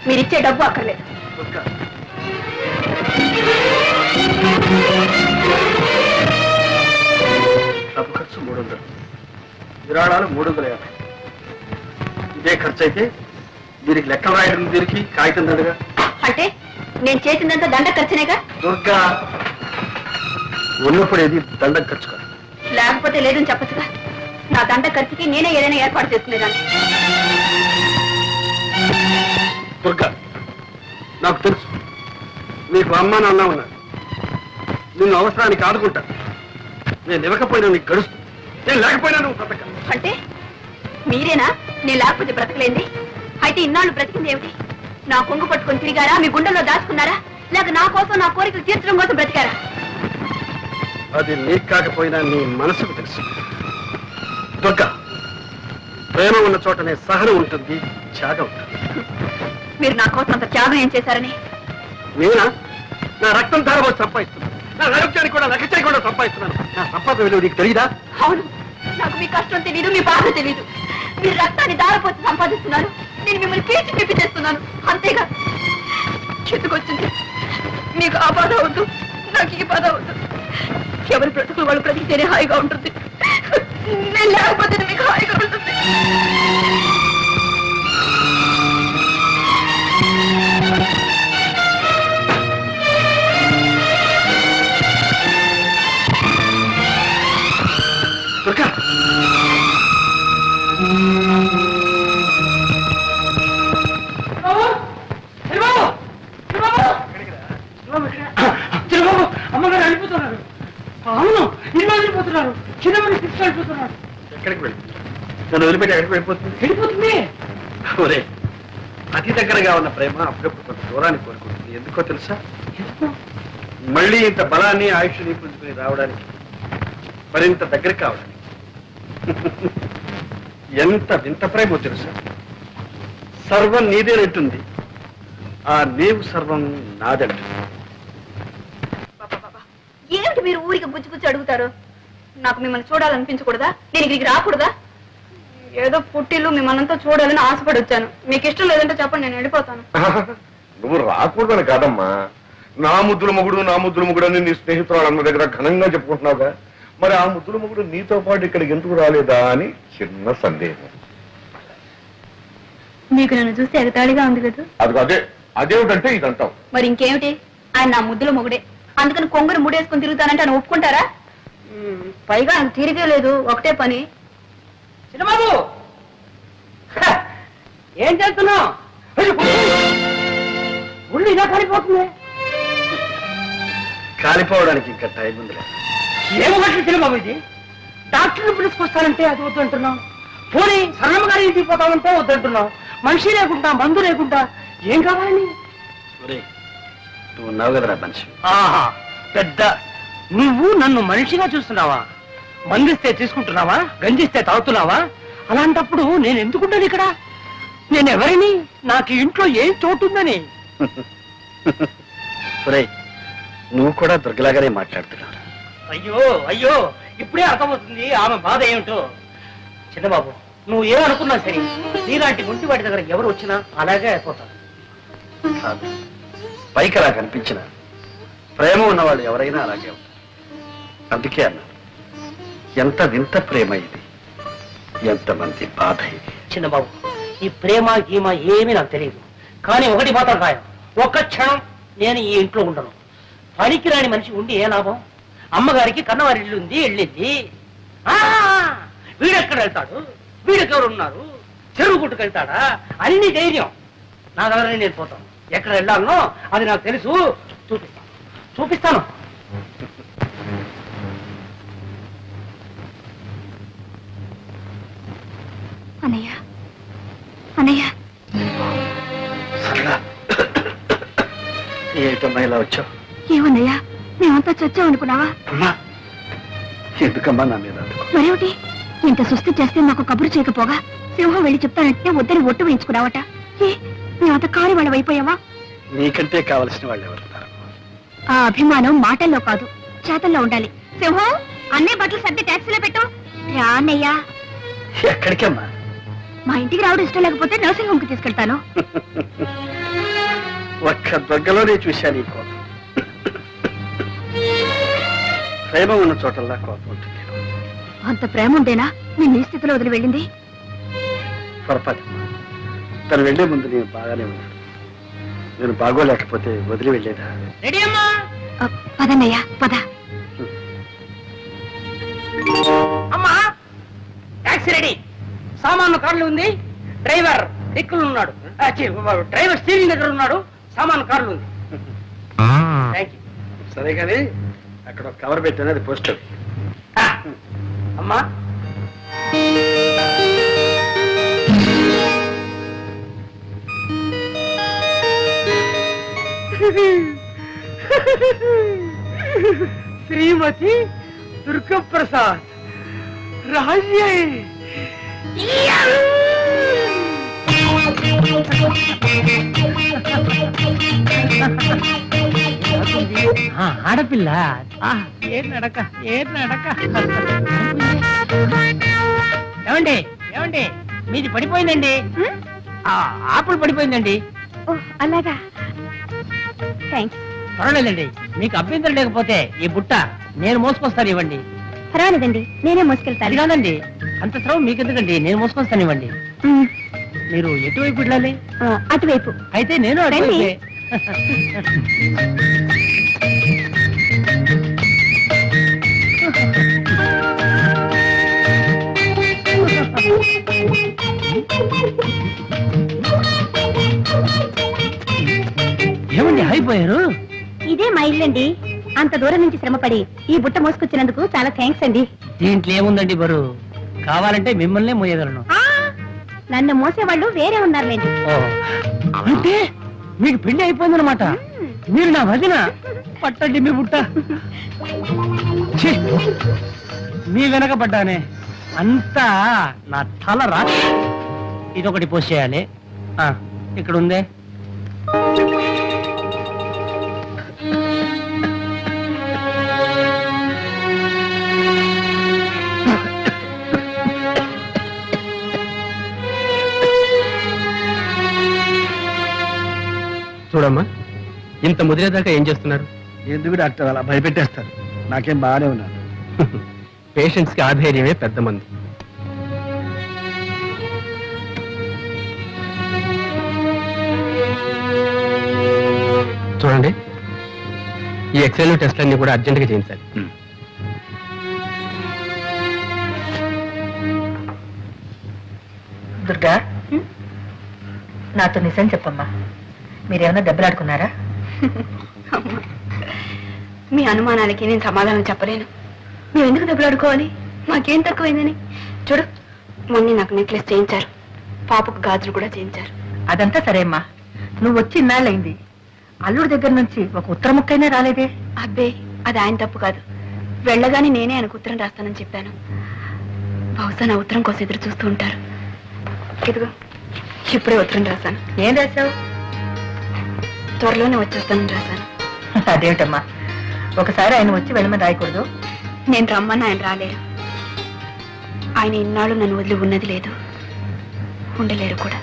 మీరిచ్చే డబ్బు అక్కర్లేదు. దుర్గా, డబ్బు ఖర్చు 300, విరాళాలు 350. ఇదే ఖర్చు అయితే దీనికి లెక్కలు రాయడం దీనికి కాగితం దండగా. అంటే నేను చేసిందంతా దండ ఖర్చునేగా? దుర్గా, ఉన్నప్పుడు ఏది దండ ఖర్చు కాదు. లేకపోతే లేదని చెప్పచ్చుగా. నా దండ ఖర్చుకి నేనే ఏదైనా ఏర్పాటు చేసుకునేదాన్ని. దుర్గా, నాకు తెలుసు నీకు అమ్మ నాన్న ఉన్నారు. నిన్ను అవసరానికి ఆదుకుంటా. నేను ఇవ్వకపోయినా నీకు గడుస్తు, నేను లేకపోయినా నువ్వు బ్రతక. అంటే మీరేనా నేను లేకపోతే బ్రతకలేంది? అయితే ఇన్నాళ్ళు బ్రతికింది ఏమిటి? నా కొంగు పట్టుకొని తిరిగారా? మీ గుండెల్లో దాచుకున్నారా? లేక నా కోసం నా కోరికలు తీర్చడం కోసం బ్రతికారా? అది నీకు కాకపోయినా నీ మనసుకు తెలుసు. దుర్గా, ప్రేమ ఉన్న చోటనే సహనం ఉంటుంది, త్యాగం ఉంటుంది. మీరు నా కోసం అంత త్యాగం ఏం చేశారని? నేనా? నా రక్తం ధారపోసి సంపాదిస్తున్నాను. నా ఆరోగ్యానికి కూడా లక్షానికి కూడా సంపాదిస్తున్నాను. నా సంపాదన విలువ నీకు తెలియదా? అవును, నాకు మీ కష్టం తెలీదు, మీ బాధ తెలీదు. మీరు రక్తాన్ని దారపోసి సంపాదిస్తున్నారు, నేను మిమ్మల్ని పీల్చి పిప్పి చేస్తున్నాను. అంతేగా చెట్టుకొచ్చింది. మీకు ఆ బాధ వద్దు, నాకు ఈ బాధ వద్దు. ఎవరి బ్రతుకులు వాళ్ళు బ్రతికితేనే హాయిగా ఉంటుంది. నేను లేకపోతే మీకు హాయిగా ఉంటుంది. ఎక్కడికి వెళ్తుంది? నన్ను వదిలిపెట్టి ఎక్కడికి వెళ్ళిపోతుంది? వెళ్ళిపోతుంది. ఒరే, అతి దగ్గరగా ఉన్న ప్రేమ అప్పుడప్పుడు కొంత దూరాన్ని కోరుకుంటుంది. ఎందుకో తెలుసా? మళ్ళీ ఇంత బలాన్ని ఆయుష్ని పుంజుకుని రావడానికి, మరింత దగ్గర కావడానికి. ఎంత వింత ప్రేమో తెలుసా? సర్వం నీదేనంటుంది, ఆ నీవు సర్వం నాదంటుంది. ఏమిటి మీరు ఊరికి గుచ్చి గుచ్చి అడుగుతారు? నాకు మిమ్మల్ని చూడాలనిపించకూడదా? నేను ఇక్కడికి రాకూడదా? ఏదో పుట్టిల్లు మిమ్మల్ని చూడాలని ఆశపడి వచ్చాను. మీకు ఇష్టం లేదంటే చెప్పండి, నేను వెళ్ళిపోతాను. నువ్వు రాకూడదని కాదమ్మా, నా ముద్దుల మొగుడు అని నీ స్నేహితురాలు అన్న దగ్గర ఘనంగా చెప్పుకుంటున్నావుగా, మరి ఆ ముద్దుల మొగుడు నీతో పాటు ఇక్కడికి ఎందుకు రాలేదా అని చిన్న సందేహం. మీకు నన్ను చూస్తే ఎగతాళిగా ఉంది కదా? అదేమిటంటే ఇదంటావు. మరి ఇంకేమిటి? ఆయన నా ముద్దుల మొగుడే, అందుకని కొంగురు ముడేసుకుని తిరుగుతానంటే ఆయన ఒప్పుకుంటారా? పైగా ఆయన తీరిగే లేదు, ఒకటే పని. చిన్నబాబు ఏం చేస్తున్నావు? ఒళ్ళు ఇలా కాలిపోతుంది. కాలిపోవడానికి ఇంకా టైం ఉంది. ఏమన్నట్లు చిన్నబాబు ఇది? డాక్టర్ని పిలుచుకొస్తానంటే అది వద్దంటున్నాం. పోనీ సన్నమ్మ గారి ఇంటికి పోతామంటే వద్దంటున్నాం. మనిషి లేకుండా, మందు లేకుండా ఏం కావాలని? నువ్వు ఉన్నావు కదరా మనిషి. ఆహా, పెద్ద నువ్వు నన్ను మనిషిగా చూస్తున్నావా? మందిస్తే తీసుకుంటున్నావా? గంజిస్తే తాగుతున్నావా? అలాంటప్పుడు నేను ఎందుకుంటాను ఇక్కడ? నేను ఎవరిని? నాకు ఇంట్లో ఏం చోటుందని? నువ్వు కూడా దుర్గలాగానే మాట్లాడుతున్నావు. అయ్యో అయ్యో, ఇప్పుడే అర్థమవుతుంది ఆమె బాధ ఏమిటో. చిన్నబాబు, నువ్వు ఏమనుకున్నా సరే, నీలాంటి గుంటి వాటి దగ్గర ఎవరు వచ్చినా అలాగే అయిపోతాను. కాదు, పైకి అలా కనిపించిన ప్రేమ ఉన్నవాళ్ళు ఎవరైనా అలాగే ఉంటారు. అందుకే అన్నా, ఎంత వింత ప్రేమ ఇది, ఎంతమంది బాధ ఇది. చిన్నబాబు, ఈ ప్రేమ గీమ ఏమీ నాకు తెలియదు. కానీ ఒకటి మాత్రం ఖాయం, ఒక్క క్షణం నేను ఈ ఇంట్లో ఉండను. పనికిరాని మనిషి ఉండి ఏ లాభం? అమ్మగారికి కన్నవారి ఇల్లు ఉంది, వెళ్ళింది. వీడెక్కడ వెళ్తాడు? వీడెవరు ఉన్నారు? చెరువు గుట్టుకెళ్తాడా? అన్ని ధైర్యం నా దగ్గర. నేను పోతాను. ఎక్కడ వెళ్ళాలనో అది నాకు తెలుసు. చూపిస్తాను. అన్నయ్య, అన్నయ్య, ఏమిటమ్మా ఇలా వచ్చావు? ఏమన్నయ్యా, మేమంతా చచ్చాం అనుకున్నావా? అమ్మా, ఎందుకమ్మా నా మీద? మరేమిటి, ఇంత సుస్థి చేస్తే మాకు కబురు చేయకపోగా సింహం వెళ్ళి చెప్తానంటే వద్దని ఒట్టు వేయించుకున్నావట. మేమంత కాని వాళ్ళం అయిపోయావా? నీకంటే కావలసిన వాళ్ళు ఎవరున్నారు? ఆ అభిమానం మాటల్లో కాదు, చేతల్లో ఉండాలి. సింహం, అన్నీ బట్టలు సర్ది ట్యాక్సీలో పెట్టు. రా అన్నయ్యా. ఎక్కడికమ్మా? మా ఇంటికి రావడం ఇష్టం లేకపోతే నర్సింగ్ హోమ్ కి తీసుకెళ్తాను. ఒక్క దగ్గరలోనే చూశాను ఈ కోపం. ప్రేమ ఉన్న చోటల్లా కోపం ఉంటుంది. అంత ప్రేమ ఉంటేనా నేను ఈ స్థితిలో వదిలి వెళ్ళింది? పొరపాటు. తను వెళ్లే ముందు నేను బాగానే ఉన్నాను. నేను బాగోలేకపోతే వదిలి వెళ్ళేదా? రెడీ అమ్మా? పదన్నయ్యా, పద. అమ్మా, టాక్సీ రెడీ. సామాను కార్లు ఉంది. డ్రైవర్ దిక్కులు ఉన్నాడు. డ్రైవర్ స్టీరింగ్ దగ్గర ఉన్నాడు. సామాను కార్లు ఉంది. Thank you. సరే కానీ అక్కడ ఒక కవర్ పెట్టాను, అది పోస్టర్. అమ్మా, శ్రీమతి దుర్గప్రసాద్ రాజ్యే. ఆడపిల్ల ఏ నడక, ఏ నడక. ఏమండి, ఏమండి, మీది పడిపోయిందండి. ఆపులు పడిపోయిందండి. అలాగా, థ్యాంక్స్. పర్వాలేదండి, మీకు అభ్యంతరం లేకపోతే ఈ బుట్ట నేను మోసుకొస్తాను, ఇవ్వండి. పర్వాలేదండి, నేనే మోసుకెళ్తాను. అది కాదండి, అంత శ్రమ మీకు ఎందుకండి, నేను మోసుకొస్తాను, ఇవ్వండి. మీరు ఎటువైపు వెళ్ళాలి? అటువైపు. అయితే నేను అటువైపే. ఏమండి అయిపోయారు? ఇదే మా ఇల్లండి. అంత దూరం నుంచి శ్రమపడి ఈ బుట్ట మోసుకొచ్చినందుకు చాలా థ్యాంక్స్ అండి. దీంట్లో ఏముందండి బరు? కావాలంటే మిమ్మల్ని మోయగలను నన్ను మోసేవాళ్ళు వేరే ఉన్నారులేండి. అంటే మీకు పెళ్లి అయిపోయిందనమాట. మీరు నా వదిన. పట్టండి మీ బుట్ట. ఛీ! మీ వెనకబడ్డానే అంతా నా తల రా. ఇదొకటి పోస్ట్ చేయాలి. ఇక్కడ ఉందే. చూడమ్మా, ఇంత ముదిరేదాకా ఏం చేస్తున్నారు? ఎందుకు డాక్టర్ అలా భయపెట్టేస్తారు? నాకేం బాగానే ఉన్నాను. పేషెంట్స్ కి ఆధైర్యమే పెద్ద మంది. చూడండి, ఈ ఎక్స్రే టెస్ట్లన్నీ కూడా అర్జెంటుగా చేయించాలి. దుర్గా, నాతో నిజం చెప్పమ్మా, మీరేమన్నా దెబ్బలాడుకున్నారా? మీ అనుమానాలకి నేను సమాధానం చెప్పలేను. మేము ఎందుకు దెబ్బలాడుకోవాలి? మాకేం తక్కువైందని. చూడు, మొన్న నాకు నెక్లెస్ చేయించారు, పాపకు గాజులు కూడా చేయించారు. అదంతా సరే అమ్మా, నువ్వు వచ్చి ఇన్నాళ్ళైంది, అల్లుడి దగ్గర నుంచి ఒక ఉత్తర ముక్కైనా రాలేదే? అబ్బే, అది ఆయన తప్పు కాదు. వెళ్ళగానే నేనే ఆయనకు ఉత్తరం రాస్తానని చెప్పాను. బహుశా నా ఉత్తరం కోసం ఎదురు చూస్తూ ఉంటారు. ఇదిగో, ఇప్పుడే ఉత్తరం రాశాను. ఏం రాశావు? త్వరలోనే వచ్చేస్తానని రాశాను. అదేమిటమ్మా, ఒకసారి ఆయన వచ్చి వెళ్ళమని రాయకూడదు? నేను రమ్మని ఆయన రాలేరు. ఆయన ఇన్నాళ్ళు నన్ను వదిలి ఉన్నది లేదు, ఉండలేరు కూడా.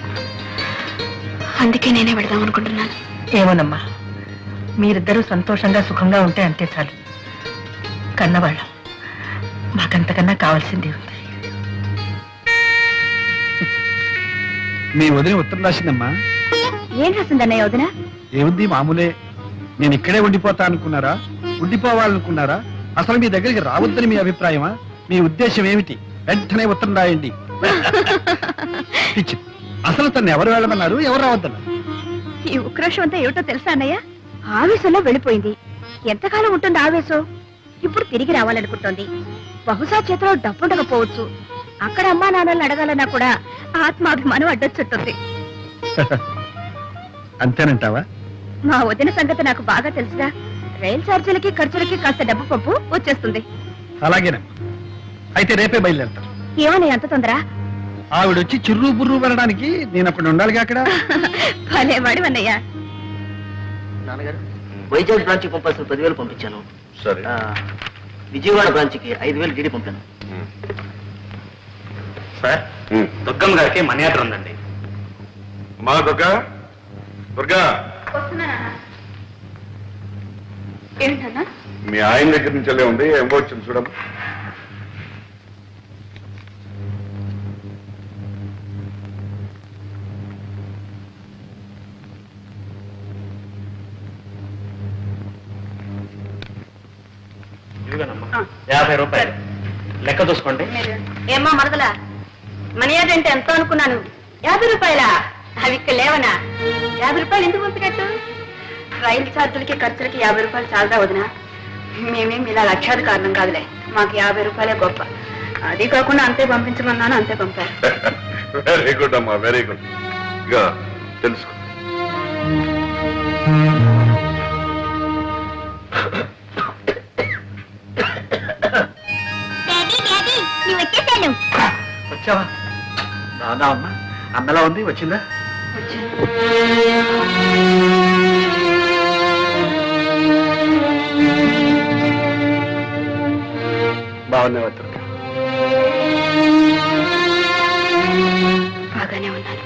అందుకే నేనే వెళదాం అనుకుంటున్నాను. ఏమోనమ్మా, మీరిద్దరూ సంతోషంగా సుఖంగా ఉంటే అంతే చాలు. కన్నవాళ్ళం, మాకంతకన్నా కావాల్సింది ఉంది. మీ వదిన ఉత్తరం రాసిందమ్మా. ఏం రాసిందన్నయ్య వదిన? ఏముంది, మామూలే. నేను ఇక్కడే ఉండిపోతా అనుకున్నారా? ఉండిపోవాలనుకున్నారా? అసలు మీ దగ్గరికి రావద్దని మీ అభిప్రాయమా? మీ ఉద్దేశం ఏమిటి? వెంటనే ఉత్తరం రాయండి. పిచ్చి. అసలు తను ఎవరు వెళ్ళమన్నారు, ఎవరు రావద్దన్నారు? ఈ ఉక్రోషం అంతా ఏమిటో తెలుసా అన్నయ్య? ఆవేశంలో వెళ్ళిపోయింది. ఎంతకాలం ఉంటుంది ఆవేశం? ఇప్పుడు తిరిగి రావాలనుకుంటోంది. బహుశా చేతిలో డబ్బుండకపోవచ్చు. అక్కడ అమ్మా నాన్నల్ని అడగాలన్నా కూడా ఆత్మాభిమానం అడ్డొచ్చుంటుంది. అంతేనంటావా? మా వదిన సంగతి నాకు బాగా తెలుసుగా. రైలు ఛార్జీలకి ఖర్చులకి కాస్త డబ్బు పప్పు వచ్చేస్తుంది. అలాగేనమ్మా, అయితే రేపే బయలుదేరుతాను. ఏమని అంత తొందర? ఆవిడొచ్చి చిర్రు బుర్రు పడడానికి నేను అక్కడ ఉండాలిగా. అక్కడ భలే వాడి అన్నయ్య. నాన్నగారు, వైజాగ్ బ్రాంచ్కి పంపాల్సిన 10,000 పంపించాను. సరే. విజయవాడ బ్రాంచ్కి 5,000 డీడీ పంపాను. సార్, దుర్గమ్మ గారికి మనీ ఆర్డర్ ఉందండి. మా దుర్గా, దుర్గా, ఏంటన్నా? మీ ఆయన దగ్గర నుంచి వెళ్ళే ఉంది, ఏం వచ్చింది చూడమ్మా. ఇదిగోనమ్మా, 50 రూపాయలు లెక్క చూసుకోండి. ఏమ్మా మరదలా, మనీ ఆర్డర్ అంటే ఎంతో అనుకున్నాను. 50 రూపాయలా? అవి ఇక్కడ లేవనా? 50 రూపాయలు ఎందుకు పంపినట్టు? రైలు ఛార్జీలకి ఖర్చులకి 50 రూపాయలు చాలదా వదినా? మేమేం ఇలా లక్షాది కారణం కాదులే, మాకు 50 రూపాయలే గొప్ప. అది కాకుండా అంతే పంపించమన్నాను, అంతే పంపారు. వెరీ గుడ్ అమ్మా, వెరీ గుడ్. ఇక తెలుసుకో. వచ్చావా? రాదా అమ్మా? అన్నలా ఉంది, వచ్చిందా? బాగున్నావా దుర్గా? బాగానే ఉన్నాను.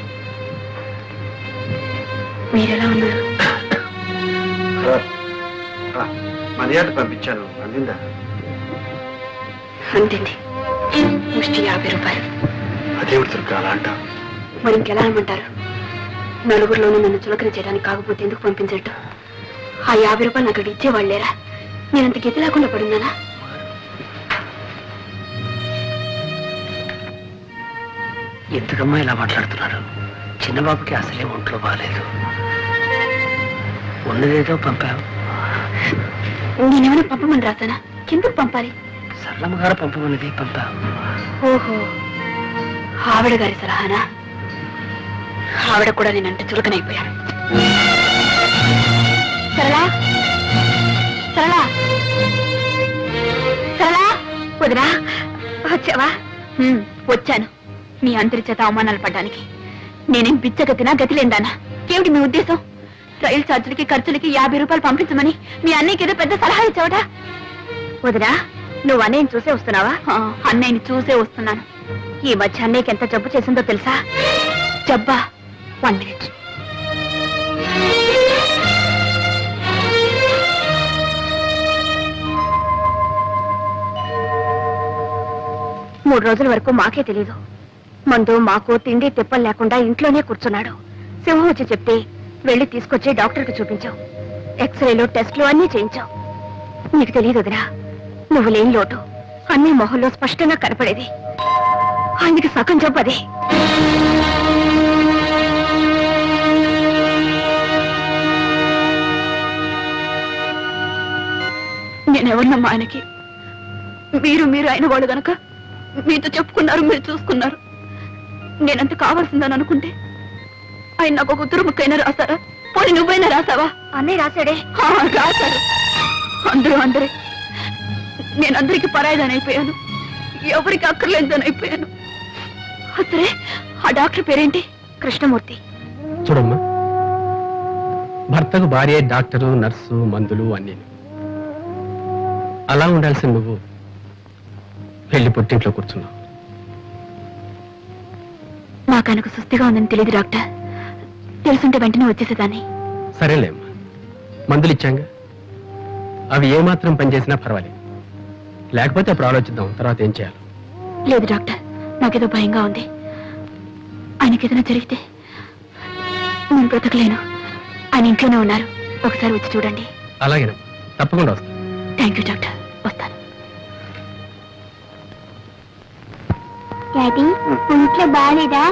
మీరెలా ఉన్నారు? మర్యాద పంపించాను, అందిందా? అందింది. ముష్టి 50 రూపాయలు. అదేమిటి దుర్గా అలా అంటావు? మరి ఇంకెలా అనమంటారు? నలుగురిలోనూ నన్ను చులకన చేయడానికి కాకపోతే ఎందుకు పంపించట్టు? ఆ 50 రూపాయలు నాకు అక్కడ ఇచ్చేవాళ్ళేరా? నేనంత గతి లేకుండా పడున్నానా? ఎందుకమ్మా ఇలా మాట్లాడుతున్నారు? చిన్నబాబుకి అసలే ఒంట్లో బాగాలేదు. ఉన్నదేదో పంపావు. నేనేమైనా పంపమని రాసానా? ఎందుకు పంపాలి? సరళమ్మ గారు పంపమన్నది పంపా. ఓహో, ఆవిడ గారి సలహానా? ఆవిడ కూడా నేనంటే చులకనైపోయాను. సరళా, సరళా, సరళా, వదినా వచ్చావా? వచ్చాను. మీ అందరి చేత అవమానాలు పడ్డానికి. నేనేం బిచ్చగతినా గతిలేందానా? ఏమిటి మీ ఉద్దేశం? రైలు ఛార్జీలకి ఖర్చులకి 50 రూపాయలు పంపించమని మీ అన్నయ్యకి ఏదో పెద్ద సలహా ఇచ్చావట. వదినా, నువ్వు అన్నయ్యని చూసే వస్తున్నావా? అన్నయ్యని చూసే వస్తున్నాను. ఈ మధ్య అన్నయ్యకి ఎంత జబ్బు చేసిందో తెలుసా? జబ్బా? 1 minute. మూడు రోజుల వరకు మాకే తెలీదు. మందు మాకు తిండి తిప్పలు లేకుండా ఇంట్లోనే కూర్చున్నాడు. సింహం వచ్చి చెప్తే వెళ్ళి తీసుకొచ్చి డాక్టర్కి చూపించావు. ఎక్స్రేలు టెస్ట్లు అన్నీ చేయించావు. నీకు తెలియదు వదినా, నువ్వు లేని లోటు అన్ని మొహంలో స్పష్టంగా కనపడేది. ఆయనకి సగం జబ్బు అదే. నేనెవరినమ్మా ఆయనకి? మీరు అయిన వాళ్ళు గనక మీతో చెప్పుకున్నారు, మీరు చూసుకున్నారు. నేనంత కావాల్సిందని అనుకుంటే ఆయన నాకు ఒక ఉత్తరం ముక్కైనా రాశారా? పోనీ నువ్వైనా రాసావా? అన్నయ్య రాశాడే. రాశాడు. అందరూ నేనందరికి పరాయిదాని అయిపోయాను, ఎవరికి అక్కర్లేదని అయిపోయాను. సరే, ఆ డాక్టర్ పేరేంటి? కృష్ణమూర్తి. చూడమ్మా, భర్తకు భార్య డాక్టరు, నర్సు, మందులు అన్నీ. అలా ఉండాల్సిన నువ్వు వెళ్ళి పుట్టింట్లో కూర్చున్నావు. నాకు ఆయనకు సుస్థిగా ఉందని తెలియదు డాక్టర్. తెలుసుంటే వెంటనే వచ్చేసేదాన్ని. సరేలేమ్మా, మందులు ఇచ్చాంగా, అవి ఏమాత్రం పనిచేసినా పర్వాలేదు. లేకపోతే అప్పుడు ఆలోచిద్దాం తర్వాత ఏం చేయాలి. లేదు డాక్టర్, నాకేదో భయంగా ఉంది. ఆయనకి ఏదైనా జరిగితే నేను బ్రతకలేను. ఆయన ఇంట్లోనే ఉన్నారు, ఒకసారి వచ్చి చూడండి. అలాగేనమ్మా, తప్పకుండా వస్తాను. థ్యాంక్ యూ డాక్టర్, వస్తాను. డాడీ, ఇంట్లో బాగాలేదా?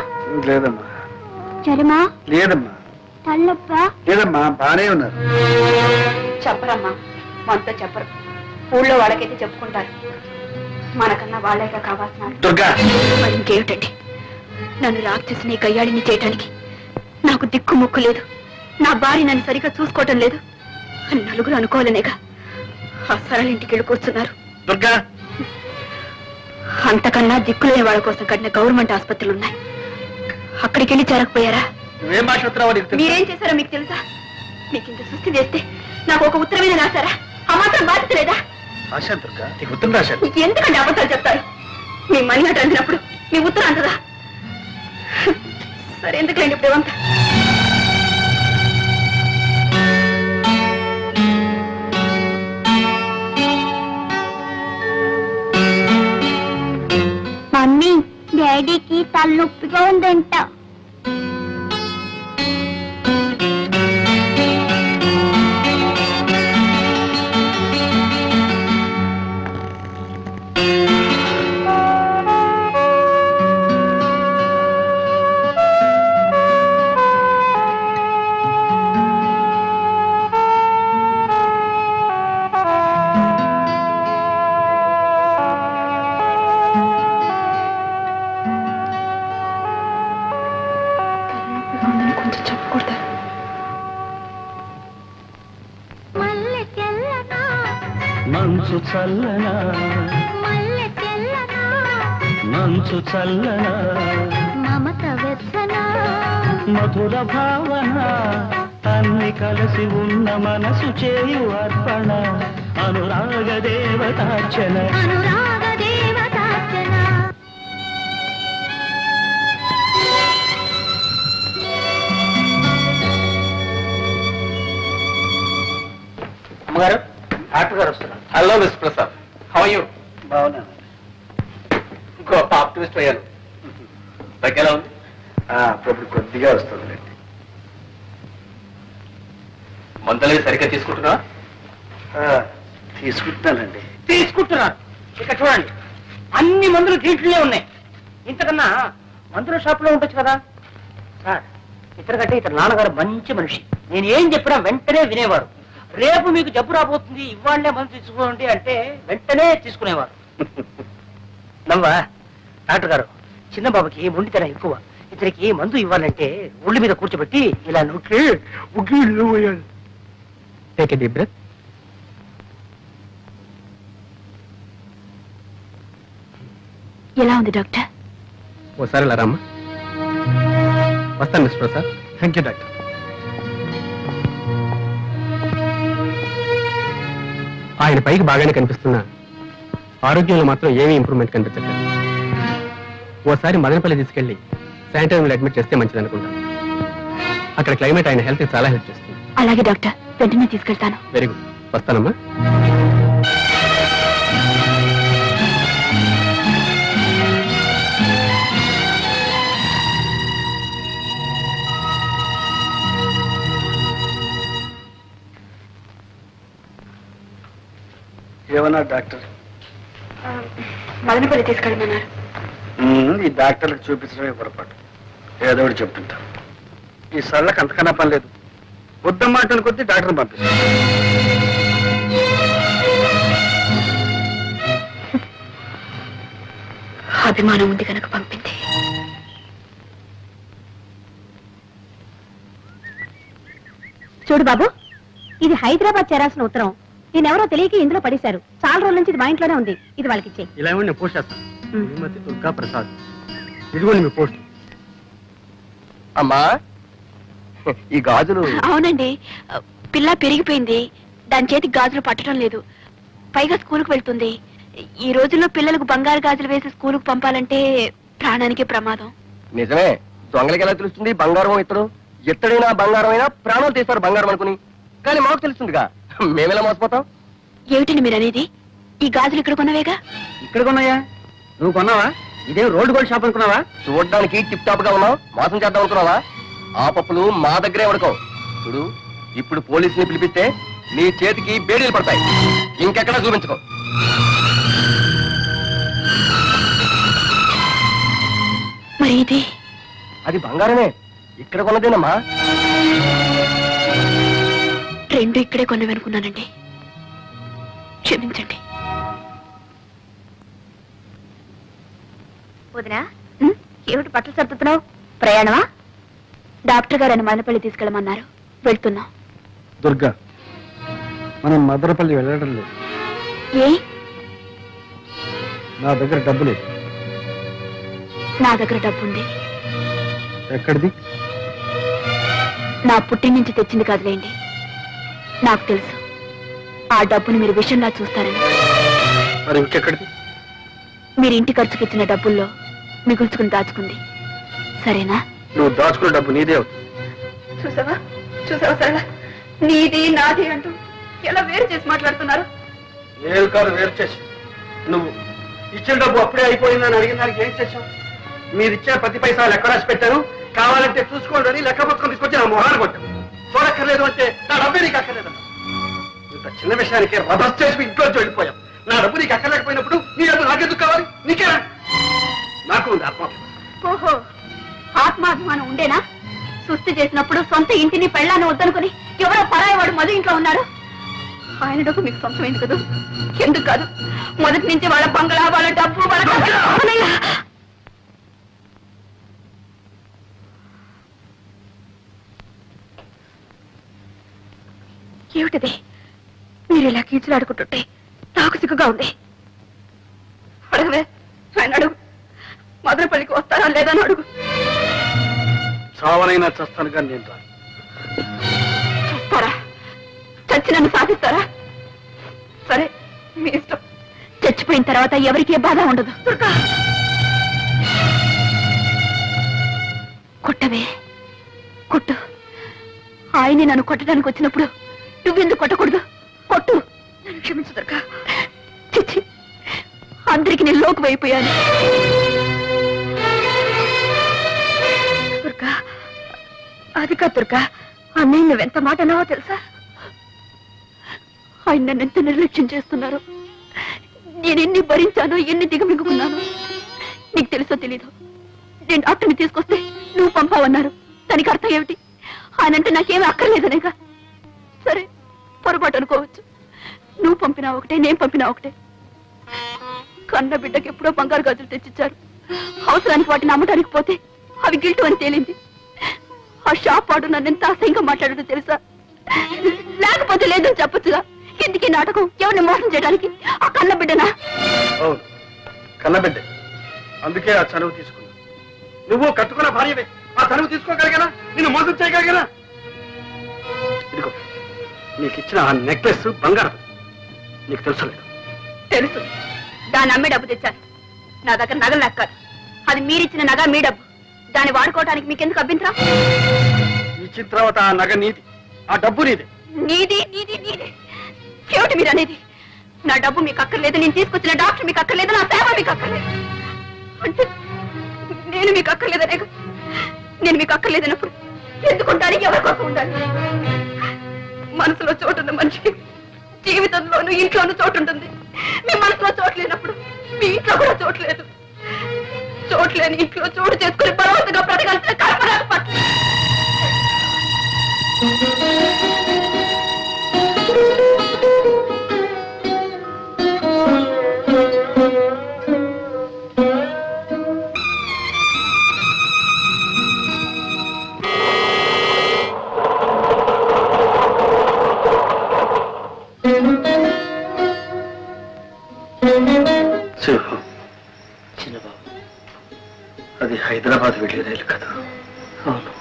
లేదమ్మా. జ్వరమా? లేదమ్మా. తల్లొప్ప? లేదమ్మా, బానే ఉన్నారు. చెప్పరమ్మా, మనతో చెప్పరు. ఊళ్ళో వాళ్ళకైతే చెప్పుకుంటారు. మనకన్నా వాళ్ళేగా కావాల్సిన. దుర్గా, మరి ఇంకేమిటండి, నన్ను రాక్షసిని కయ్యాడిని చేయటానికి నాకు దిక్కు ముక్కు లేదు. నా భార్య నన్ను సరిగ్గా చూసుకోవటం లేదు అని నలుగురు అనుకోవాలనేగా ఆ సరళ ఇంటికి వెళ్ళి కూర్చున్నారు. దుర్గా, అంతకన్నా దిక్కులేని వాళ్ళ కోసం కట్టిన గవర్నమెంట్ ఆసుపత్రులు ఉన్నాయి. అక్కడికి వెళ్ళి చేరకపోయారా? నువ్వేం మాట్లాడుతున్నావో నీకు తెలుసా? మీరేం చేశారో మీకు తెలుసా? మీకు ఇంత సుస్థి చేస్తే నాకు ఒక ఉత్తరమైన రాశారా? ఆ మాత్రం బాధ్యత లేదా? రాశాను దుర్గా, నీకు ఉత్తరం రాశాను. మీకు ఎందుకంటే అబద్ధాలు చెప్తారు? మీ మనీ అటు అందినప్పుడు మీ ఉత్తరం అంతదా? సరే, ఎందుకులేండి ఇప్పుడు ఇవంతా. మమ్మీ, డాడీకి తలనొప్పిగా ఉందంట. కొంచెం చెప్పకూడదా? మంచు చల్లనా, మంచు చల్లనా, మమత వెచ్చనా, మధుర భావన, అన్ని కలిసి ఉన్న మనసు చేయు అర్పణ, అనురాగ దేవతార్చన. అనురాగ దేవతార్చన. అమ్మగారు, డాక్టర్ గారు వస్తున్నారు. Hello miss Prasad, how are you? బాగున్నాను. గొప్ప ఆప్టిమిస్ట్ అయ్యాను. దగ్గర ఉంది. అప్పుడు కొద్దిగా వస్తుంది. మందులు సరిగ్గా తీసుకుంటున్నా? తీసుకుంటున్నానండి. తీసుకుంటున్నారు. ఇక్కడ చూడండి, అన్ని మందులు దీంట్లోనే ఉన్నాయి. ఇంతకన్నా మందుల షాప్ లో ఉండొచ్చు కదా సార్. ఇతరకంటే ఇతర నాన్నగారు మంచి మనిషి. నేను ఏం చెప్పినా వెంటనే వినేవారు. రేపు మీకు జబ్బు రాబోతుంది, ఇవాళ్లే మందు తీసుకోండి అంటే వెంటనే తీసుకునేవారు. నవ్వా డాక్టర్ గారు చిన్న బాబుకి మొండితనం ఎక్కువ. ఇతనికి మందు ఇవ్వాలంటే ఒళ్ళు మీద కూర్చోబెట్టి ఇలా నొక్కి టేక్ ఎ డీప్ బ్రెత్. ఎలా ఉంది డాక్టర్? ఓసారి ఇలా రామ్మా. వస్తాను mister Prasad. Thank you doctor. ఆయన పైకి బాగానే కనిపిస్తున్నా ఆరోగ్యంలో మాత్రం ఏమీ ఇంప్రూవ్మెంట్ కనిపించట్లేదు. ఓసారి మదనపల్లి తీసుకెళ్లి శానిటోరియంలో అడ్మిట్ చేస్తే మంచిది అనుకుంటాను. అక్కడ క్లైమేట్ ఆయన హెల్త్ చాలా హెల్ప్ చేస్తుంది. అలాగే డాక్టర్, వెంటనే తీసుకెళ్తాను. Very good. వస్తానమ్మా. ఏమన్నా డాక్టర్? మదనపల్లి తీసుకెళ్ళమన్నారు. ఈ డాక్టర్లకు చూపించడమే పొరపాటు. ఏదో ఒకటి చెప్తుంటా. ఈ సళ్ళకి అంతకన్నా పని లేదు. వద్దమ్మాటను కొద్దీ డాక్టర్ని పంపిస్తాను. అభిమానం ఉంది కనుక పంపింది. చూడు బాబు, ఇది హైదరాబాద్ చేరాల్సిన ఉత్తరం. నేనెవరో తెలియక ఇందులో పడేశారు. చాలా రోజుల నుంచి ఇది మా ఇంట్లోనే ఉంది. ఇది వాళ్ళకి ఇచ్చే. ఇలా ఇవ్వండి, నేను పోస్ట్ చేస్తాను. శ్రీమతి దుర్గా ప్రసాద్. ఇదిగోండి మీ పోస్ట్. అమ్మా ఈ గాజులు. అవునండి, పిల్ల పెరిగిపోయింది. దాని చేతికి గాజులు పట్టడం లేదు. పైగా స్కూల్కి వెళ్తుంది. ఈ రోజుల్లో పిల్లలకు బంగారు గాజులు వేసి స్కూలుకు పంపాలంటే ప్రాణానికి ప్రమాదం. నిజమే. దొంగలకి ఎలా తెలుస్తుంది బంగారం ఇతడు? ఎత్తడైనా బంగారం అయినా ప్రాణాలు తీస్తారు బంగారం అనుకుని. కానీ మాకు తెలుస్తుందిగా, మేమెలా మోసపోతాం? ఏమిటండి మీరు అనేది? ఈ గాజులు ఇక్కడ కొన్నవేగా? ఇక్కడ కొన్నాయా? నువ్వు కొన్నావా? ఇదేం రోడ్డు గోల్డ్ షాప్ అనుకున్నావా? చూడడానికి టిప్ టాప్ గా ఉన్నావు, మోసం చేద్దాం అనుకున్నావా? ఆ పప్పులు మా దగ్గరే ఉడకవు. చూడు, ఇప్పుడు పోలీసుని పిలిపిస్తే నీ చేతికి బేడీలు పడతాయి. ఇంకెక్కడా చూపించుకో. మరి ఇది? అది బంగారమే, ఇక్కడ కొన్నదేనమ్మా. రెండు ఇక్కడే కొన్నవనుకున్నానండి, క్షమించండి. వదినా, ఏమిటి బట్టలు సర్దుతున్నావు? ప్రయాణమా? డాక్టర్ గారు అని మదనపల్లి తీసుకెళ్ళమన్నారు. వెళ్తున్నాం. దుర్గా, మనం మదనపల్లి వెళ్ళడం లేదు. ఏ? నా దగ్గర డబ్బు లేదు. నా దగ్గర డబ్బుంది. ఎక్కడిది? నా పుట్టిన నుంచి తెచ్చింది కాదులేండి. నాకు తెలుసు ఆ డబ్బుని మీరు విషయంలా చూస్తారని. మరి ఇంకెక్కడిది? మీరు ఇంటి ఖర్చుకి ఇచ్చిన డబ్బుల్లో మిగుల్చుకుని దాచుకుంది. సరేనా? నువ్వు దాచుకున్న డబ్బు నీదే అవుతుంది. చూసావా చూసావా సరళ, నీది నాది అంటూ ఎలా వేరు చేసి మాట్లాడుతున్నారు. నేను కాదు వేరు చేసి, నువ్వు ఇచ్చిన డబ్బు అప్పుడే అయిపోయిందని అడిగిన దానికి ఏం చేశావు? మీరు ఇచ్చిన ప్రతి పైసా లెక్క రాసి పెట్టాను. కావాలంటే చూసుకోండి అని లెక్క పుస్తకం తీసుకొచ్చి నా మొహాన్ని కొట్టాను. చూడక్కర్లేదు అంటే నా డబ్బు నీకు అక్కర్లేదు. ఇంత చిన్న విషయానికి రభస్ చేసి ఇంట్లో వెళ్ళిపోయాం. నా డబ్బు నీకు అక్కర్లేకపోయినప్పుడు నీ డబ్బు నాకెందుకు కావాలి? నీకే నాకు ఉంది ఆత్మాభిమానం. ఓహో, ఆత్మాభిమానం ఉండేనా? సుస్థి చేసినప్పుడు సొంత ఇంటిని పెళ్ళాన్ని వద్దనుకుని ఎవరో పరాయవాడు మధు ఇంట్లో ఉన్నారు. ఆయన డబ్బు మీకు సొంతమైంది కదా? ఎందుకు కాదు? మొదటి నుంచి వాళ్ళ బంగళా, వాళ్ళ డబ్బు, వాళ్ళ ఏమిటది? మీరు ఇలా కీచులాడుకుంటుంటే నాకు సిగ్గుగా ఉంది. అడగవే, ఆయన అడుగు. మదనపల్లికి వస్తారా లేదా అని అడుగు. చావనైనా చస్తాను కానీ నేను రాను. చస్తారా? చచ్చి నన్ను సాధిస్తారా? సరే, మీ ఇష్టం. చచ్చిపోయిన తర్వాత ఎవరికి ఏ బాధ ఉండదు. కొట్టవే, కొట్టు. ఆయన్ని నన్ను కొట్టడానికి వచ్చినప్పుడు నువ్వెందుకు కొట్టకూడదు? కొట్టు. నన్ను క్షమించు దుర్గా. చిచ్చి, అందరికి నేను లోకు అయిపోయాను. దుర్గా, అది కాదు దుర్గా. అన్నయ్య నువ్వెంత మాట అన్నావో తెలుసా? ఆయన నన్ను ఎంత నిర్లక్ష్యం చేస్తున్నారు. నేను ఎన్ని భరించానో, ఎన్ని దిగమిగుకున్నాను. నీకు తెలుసో తెలీదు. నేను డాక్టర్ని తీసుకొస్తే నువ్వు పంపావన్నారు. దానికి అర్థం ఏమిటి? ఆయనంటే నాకేమీ అక్కర్లేదనేగా. సరే, పొరపాటు అనుకోవచ్చు. నువ్వు పంపినా ఒకటే, నేను పంపినా ఒకటే. కన్న బిడ్డకి ఎప్పుడో బంగారు గాజులు తెచ్చిచ్చారు. అవసరానికి వాటిని అమ్మటానికి పోతే అవి గిల్టు అని తేలింది. ఆ షాప్ వాడు నన్ను ఎంత అసహ్యంగా మాట్లాడాడో తెలుసా? లేకపోతే లేదని చెప్పొచ్చుగా. ఎందుకీ నాటకం? ఎవరిని మోసం చేయడానికి? ఆ కన్న బిడ్డనా? అవును, కన్నబిడ్డ. అందుకే ఆ చనువు తీసుకున్నా. నువ్వు కట్టుకున్న భార్యవే. ఆ చనువు తీసుకోగలిగానా? నిన్ను మోసం చేయగలిగానా? ఇదిగో నీకు ఇచ్చిన ఆ నెక్లెస్ బంగారం. నీకు తెలుసలేదు? తెలుసు. దాన్ని అమ్మే డబ్బు తెచ్చాను. నా దగ్గర నగలు లెక్కాలి. అది మీరిచ్చిన నగ, మీ డబ్బు. దాన్ని వాడుకోవడానికి మీకెందుకు అభ్యంతరం? ఇచ్చిన తర్వాత ఆ నగ నీది, ఆ డబ్బు నీది. నీది నీది నీది ఏమిటి మీరు అనేది? నా డబ్బు మీకు అక్కర్లేదు, నేను తీసుకొచ్చిన డాక్టర్ మీకు అక్కర్లేదు, నా సేవ మీకు అక్కర్లేదు. అంటే నేను మీకు అక్కర్లేదనే? నేను మీకు అక్కర్లేదన్నప్పుడు ఎందుకుంటానికి ఎవరి కోసం ఉండాలి? మనసులో చోటున్న మనిషికి జీవితంలోనూ ఇంట్లోనూ చోటు ఉంటుంది. మీ మనసులో చోటు లేనప్పుడు మీ ఇంట్లో కూడా చోటు లేదు. చోట్లేని ఇంట్లో చోటు చేసుకుని బలవంతంగా బ్రతకాల్సిన కర్మ నాకు పట్ల. చిన్నబాబు, అది హైదరాబాద్ వెళ్ళే రైలు కదా? అవును,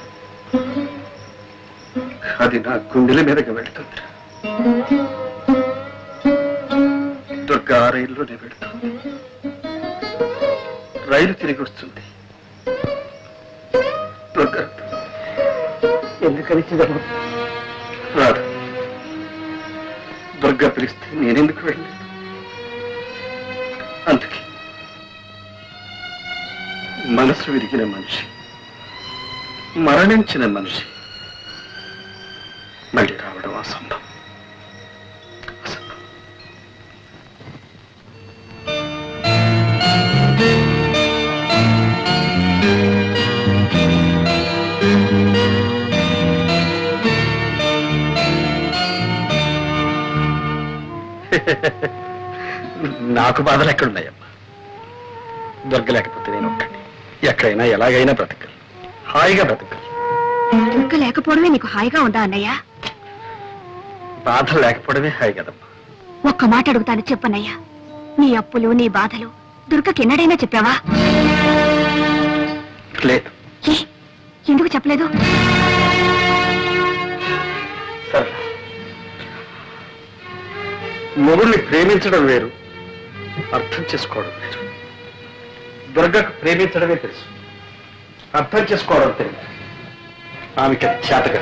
అది నా గుండెల మీదకి వెళ్తుంది. దుర్గా ఆ రైల్లోనే వెళ్తుంది. రైలు తిరిగి వస్తుంది. దుర్గా ఎందుకని చిన్నబాబు రాదు. దుర్గా పిలిస్తే నేనెందుకు వెళ్ళలేదు? అందుకే మనసు విరిగిన మనిషి, మరణించిన మనిషి మళ్ళీ రావడం అసంభవం. నాకు బాధలు ఎక్కడున్నాయమ్మా? దుర్గ లేకపోతే నేను ఒక్కడిని ఎక్కడైనా ఎలాగైనా బ్రతకాలి, హాయిగా బ్రతకాలి. దుర్గ లేకపోవడమే నీకు హాయిగా ఉందా అన్నయ్య? బాధలు లేకపోవడమే హాయి కదమ్మా. ఒక్క మాట అడుగుతాను, చెప్పన్నయ్యా. నీ అప్పులు, నీ బాధలు దుర్గకి ఎన్నడైనా చెప్పావా? లేదు. ఏ, ఎందుకు చెప్పలేదు? సరే, మొగుడిని ప్రేమించడం వేరు, అర్థం చేసుకోవడం వేరు. దుర్గకు ప్రేమించడమే తెలుసు, అర్థం చేసుకోవడం తెలుసు. ఆమెకి చేతగా.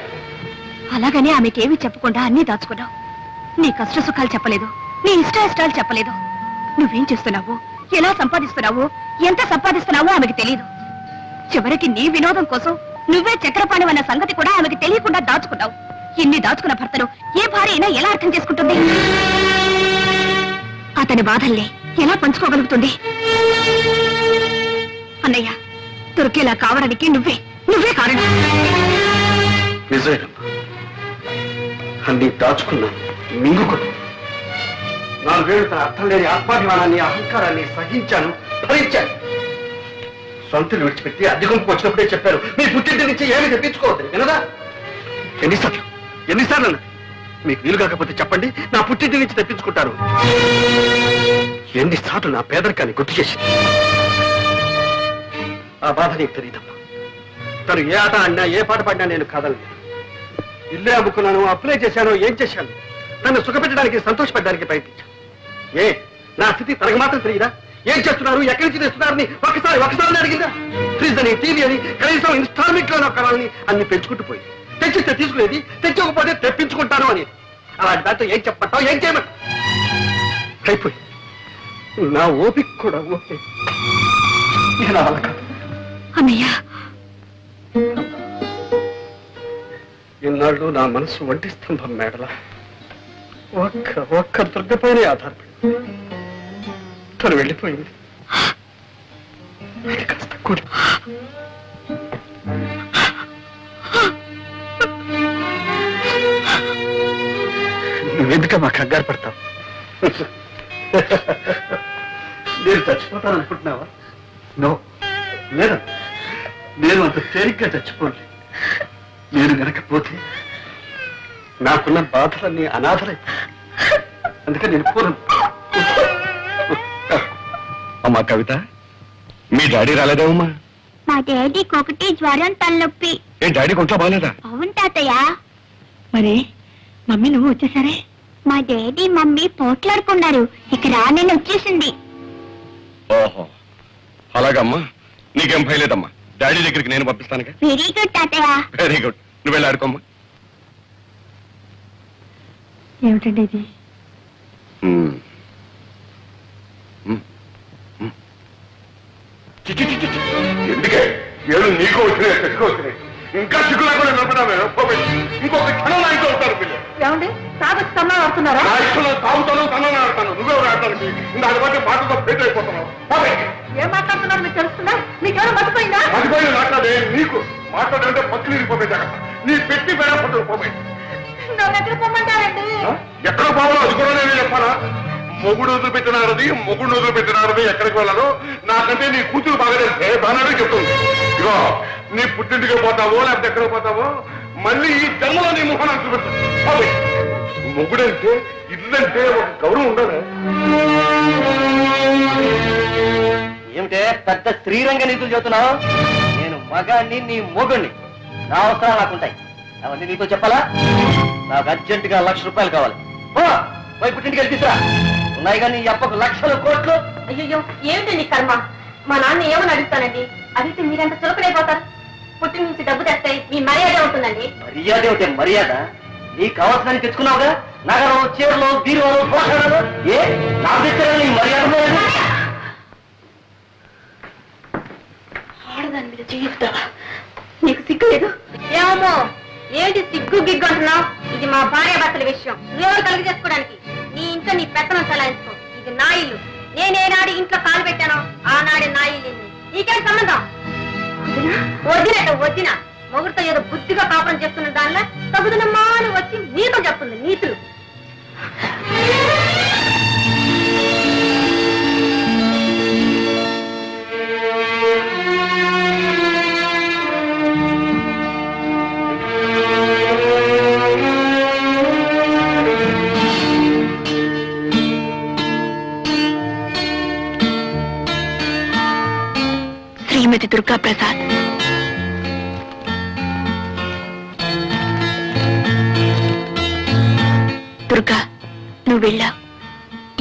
అలాగని ఆమెకేమీ చెప్పకుండా అన్నీ దాచుకున్నావు. నీ కష్ట సుఖాలు చెప్పలేదు, నీ ఇష్టాయిష్టాలు చెప్పలేదు. నువ్వేం చేస్తున్నావు, ఎలా సంపాదిస్తున్నావు, ఎంత సంపాదిస్తున్నావో ఆమెకి తెలియదు. చివరికి నీ వినోదం కోసం నువ్వే చక్రపాణి అన్న సంగతి కూడా ఆమెకి తెలియకుండా దాచుకున్నావు. ఇన్ని దాచుకున్న భర్తను ఏ భార్య అయినా ఎలా అర్థం చేసుకుంటుంది? అతని బాధల్ని ఎలా పంచుకోగలుగుతుంది? అన్నయ్య, దుర్గేలా కావడానికి నువ్వే కారణం. నిజమేనమ్మా, అన్ని దాచుకున్నాను, మింగుకున్నాను. 4 ఏళ్ళు తన అర్థం లేని ఆత్మాభిమానాన్ని, అహంకారాన్ని సహించాను, భరించాను. సొంతలు విడిచిపెట్టి అద్దెకొంపుకు వచ్చినప్పుడే చెప్పారు, మీ పుట్టింటి నుంచి ఏమీ తెప్పించుకోవద్దు. వినదా? ఎన్నిసార్లు అన్నది? మీకు వీలు కాకపోతే చెప్పండి, నా పుట్టింటి నుంచి తెప్పించుకుంటారు. ఎన్నిసార్లు నా పేదరికాన్ని గుర్తు చేసింది. ఆ బాధ నీకు తెలియదమ్మా. తను ఏ ఆట ఆడినా, ఏ పాట పాడినా నేను కాదలేదు. ఇల్లే అమ్ముకున్నాను, అప్లై చేశాను, ఏం చేశాను? తను సుఖపెట్టడానికి, సంతోషపెట్టడానికి ప్రయత్నించాను. నా స్థితి తనకు మాత్రం తెలియదా? ఏం చేస్తున్నారు, ఎక్కడి నుంచి తెస్తున్నారని ఒకసారి అడిగిందా? ఫ్రిడ్జ్ అని, టీవీ అని, కనీసం ఇన్స్టాల్మెంట్ లో కావాలని అన్ని పెంచుకుంటూ పోయింది. తెచ్చిస్తే తీసుకునేది, తెచ్చకపోతే తెప్పించుకుంటాను అని. అలాంటి దాంతో ఏం చెప్పమంటావు, ఏం చేయమంటావు? అయిపోయి నా ఓపిక కూడా ఓకే. ఇలా అలా కాదు అన్నయ్య. ఇన్నాళ్ళు నా మనసు ఒంటి స్తంభం మేడల ఒక్క దుర్గపైనే ఆధారపడి తను వెళ్ళిపోయింది. అది కాస్త కూడా నువ్వెందుక మా కంగారు పడతావు? నేను చచ్చిపోతాను అనుకుంటున్నావా? నో, లేదు. నేను అంత తేలిగ్గా చచ్చిపోలే. నేను గనకపోతే నాకున్న బాధలన్నీ అనాథలై, అందుకని నేను పోను. అమ్మా కవిత, మీ డాడీ రాలేదేమమ్మా? మా డాడీకి ఒకటి జ్వరం తలనొప్పి. ఏ డాడీ కొంట్లో బాగాలేదా? అవును తాతయ్య. మరి మమ్మీ నువ్వు వచ్చేసరే? మా డాడీ మమ్మీ పోట్లాడుకున్నారు, ఇక రానని వచ్చేసింది. ఓహో, అలాగమ్మా. నీకేం భయలేదమ్మా, డాడీ దగ్గరికి నేను పంపిస్తానుగా. వెరీ గుడ్ తాతయ్య. Very good. నువ్వు వెళ్ళి ఆడుకోమ్మా. ఏమిటండి ఇది? ఎందుకే ఏళ్ళు నీకు వచ్చినాయి, చెట్టుకు వచ్చినాయి. ఇంకా చిక్కు లేకుండా నడుపుతామే. ఇంకొక క్షణం నా ఇంట్లో ఉంటారు పిల్లలు. ఏమండి తాగొచ్చి తన్నా ఆడుతున్నారా? నా ఇష్టంలో తాగుతాను, తనని ఆడతాను. నువ్వెవరు ఆడటానికి? ఇంకా అది బట్టి మాటలతో ఫేట్ అయిపోతున్నావు. ఏం మాట్లాడుతున్నారు మీకు తెలుస్తుందా? మీకేమైనా మర్చిపోయిందా? మర్చిపోయి మాట్లాడే నీకు మాట్లాడంటే మక్కులు ఇరిపోయి జాగ్రత్త. నీ పెట్టి బేడ పట్టు పోయి. నన్ను ఎక్కడ పొమ్మంటారండి? ఎక్కడ పోవాలో అది కూడా నేను చెప్పాలా? మొగుడు వదిలిపెట్టినారది, మొగుడు వదిలిపెట్టినారది ఎక్కడికి వెళ్ళాలో నాకంటే నీ కూతురు బాగా తెలిసే బాగానే చెప్తుంది. ఇగో నీ పుట్టింటికి పోతావో లేకపోతే ఎక్కడ పోతావో మళ్ళీ ఈ జన్మలో నీ ముఖాన్ని చూపెట్టు. మొగుడంటే ఇల్లంటే ఒక గౌరవం ఉండదు. ఏమిటే పెద్ద శ్రీరంగ నీతులు చెబుతున్నావు? నేను మగాన్ని, నీ మొగుణ్ణి. నా అవసరాలు నాకుంటాయి, అవన్నీ నీతో చెప్పాలా? నాకు అర్జెంటుగా 1,00,000 రూపాయలు కావాలి. పోయి పుట్టింటికి వెళ్ళి తీసురా. ఉన్నాయి కానీ ఈ అప్పకు లక్షలు కోట్లు. అయ్యో ఏమిటండి కర్మ? మా నాన్న ఏమని అడుగుతానండి? అడిగితే మీరంత చులకడైపోతారు. పుట్టి నుంచి డబ్బు తెస్తే మీ మర్యాద ఉంటుందండి. మర్యాద ఏమిటే మర్యాద? నీకు కావాల్సిన తెచ్చుకున్నావుగా, నగరం, చీరలు, బీరువాలు, పోషణలు. ఏ నాకు తెచ్చారా నీ మర్యాద? ఆడదాని మీద చెయ్యిస్తావా? నీకు సిగ్గు లేదు? ఏమో ఏంటి సిగ్గు గిగ్గు అంటున్నావు? ఇది మా భార్య భర్తల విషయం. నువ్వెవరు కలిగి చేసుకోవడానికి? నీ ఇంట్లో నీ పెత్తనం చలాయించుకో. ఇది నా ఇల్లు. నేనేనాడు ఇంట్లో కాలు పెట్టానో ఆనాడే నా ఇల్లు. నీకేం సంబంధం? వదిన మొగుడితో ఏదో బుద్ధిగా కాపురం చేస్తున్న దానిలో తగుదనమ్మా అని వచ్చి నీతో చెప్తుంది నీతులు. శ్రీమతి దుర్గా ప్రసాద్. దుర్గా, నువ్వు వెళ్ళా.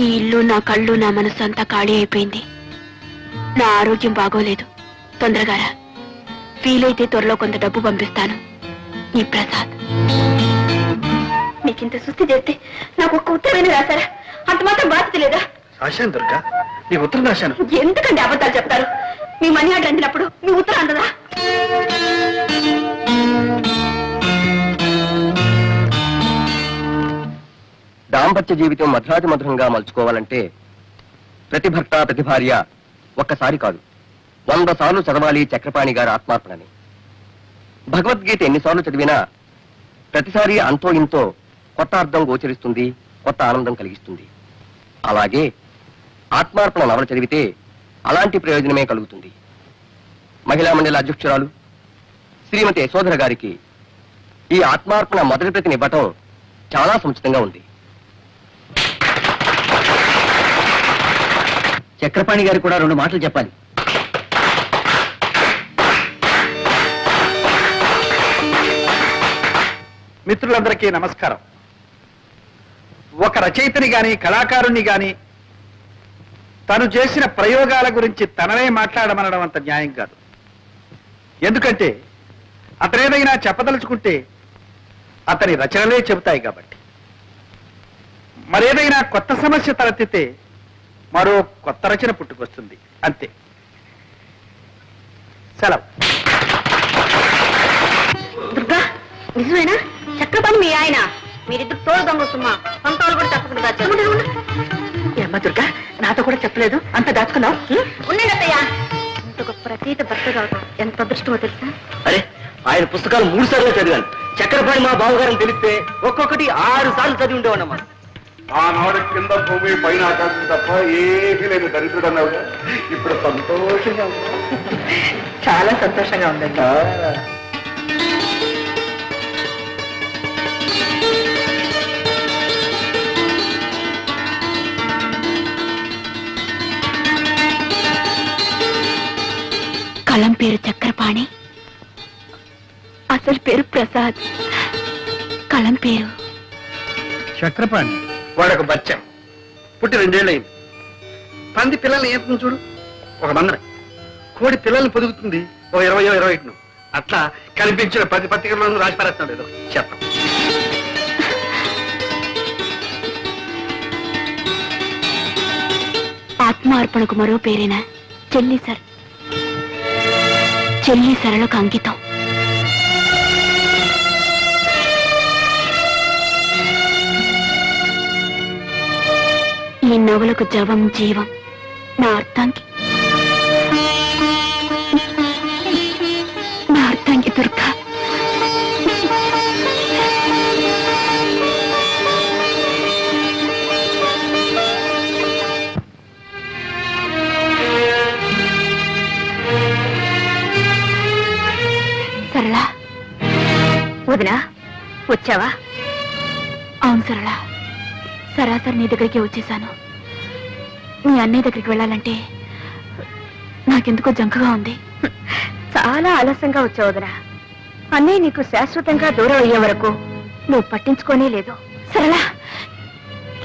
ఈ ఇల్లు, నా కళ్ళు, నా మనసు అంతా ఖాళీ అయిపోయింది. నా ఆరోగ్యం బాగోలేదు. తొందరగా రా. వీలైతే త్వరలో కొంత డబ్బు పంపిస్తాను. నీ ప్రసాద్. మీకింత సుస్థి చేస్తే నాకు ఒక్క ఉత్తరమైన రాశారా? అంత మాత్రం బాధ్యత లేదా? రాశాను దుర్గా, నీ ఉత్తరం రాశాను. ఎందుకండి అబద్ధాలు చెప్తారు? మీ మనీ ఆర్డర్ అందినప్పుడు మీ ఉత్తరం అందదా? దాంపత్య జీవితం మధురాతి మధురంగా మలుచుకోవాలంటే ప్రతి భర్త, ప్రతి భార్య ఒక్కసారి కాదు 100 సార్లు చదవాలి చక్రపాణి గారి ఆత్మార్పణని. భగవద్గీత ఎన్నిసార్లు చదివినా ప్రతిసారి అంతో ఇంతో కొత్త అర్థం గోచరిస్తుంది, కొత్త ఆనందం కలిగిస్తుంది. అలాగే ఆత్మార్పణ నవల చదివితే అలాంటి ప్రయోజనమే కలుగుతుంది. మహిళా మండలి అధ్యక్షురాలు శ్రీమతి యశోధర గారికి ఈ ఆత్మార్పణ మొదటి ప్రతిని ఇవ్వటం చాలా సముచితంగా ఉంది. చక్రపాణి గారు కూడా 2 మాటలు చెప్పాలి. మిత్రులందరికీ నమస్కారం. ఒక రచయితని గాని, కళాకారుణ్ణి గాని తను చేసిన ప్రయోగాల గురించి తననే మాట్లాడమనడం అంత న్యాయం కాదు. ఎందుకంటే అతనేదైనా చెప్పదలుచుకుంటే అతని రచనలే చెబుతాయి కాబట్టి. మరేదైనా కొత్త సమస్య తలెత్తితే మరో కొత్త రచన పుట్టుకొస్తుంది, అంతే. సెలవు. దుర్గా, నిజమేనా? చక్రపాణి మీ ఆయన? మీరిద్దరు తోడు దొంగ సుమ్మా. సొంత వాళ్ళు కూడా తప్పకుండా ఏమ్మా దుర్గా, నాతో కూడా చెప్పలేదు, అంత దాచుకున్నావు? ఉన్నాడయ్యా. ఇంత గొప్ప రచయిత భర్త కావటం ఎంత అదృష్టమో తెలుసా? అరే, ఆయన పుస్తకాలు 3 సార్లు చదివాను. చక్రపాణి మా బావగారని తెలిస్తే ఒక్కొక్కటి 6 సార్లు చదివి ఉండేవాడమ్మా. ఆనాడు కింద భూమి పైన ఆకాశం తప్ప ఏమీ లేని దరిద్రుడు అన్నావుగా ఇప్పుడు సంతోషంగా ఉందా? చాలా సంతోషంగా ఉందండి. కలం పేరు చక్రపాణి, అసలు పేరు ప్రసాద్. కలం పేరు చక్రపాణి వాడొక బచ్చం పుట్టి 2 ఏళ్ళు అయింది. పంది పిల్లల్ని ఏంటుంది చూడు, ఒక మందర. కోడి పిల్లల్ని పొదుగుతుంది ఒక 20-21. అట్లా కనిపించిన 10 పత్రికలను రాసి పారేస్తున్నాడు ఏదో చెప్ప. ఆత్మార్పణకు మరో పేరేనా చెల్లి సర్. చెల్లి సరళకు అంకితం. ఈ నవలకు జవం జీవం నా అర్థాంకి. నా అర్థాంకి దుర్గా. సరళ వదినా వచ్చావా? అవును సరళ, సరాసరి నీ దగ్గరికి వచ్చేసాను. మీ అన్నయ్య దగ్గరికి వెళ్ళాలంటే నాకెందుకో జంకగా ఉంది. చాలా ఆలస్యంగా వచ్చావు వదినా. అన్నయ్య నీకు శాశ్వతంగా దూరం అయ్యే వరకు నువ్వు పట్టించుకోనే లేదు. సరళ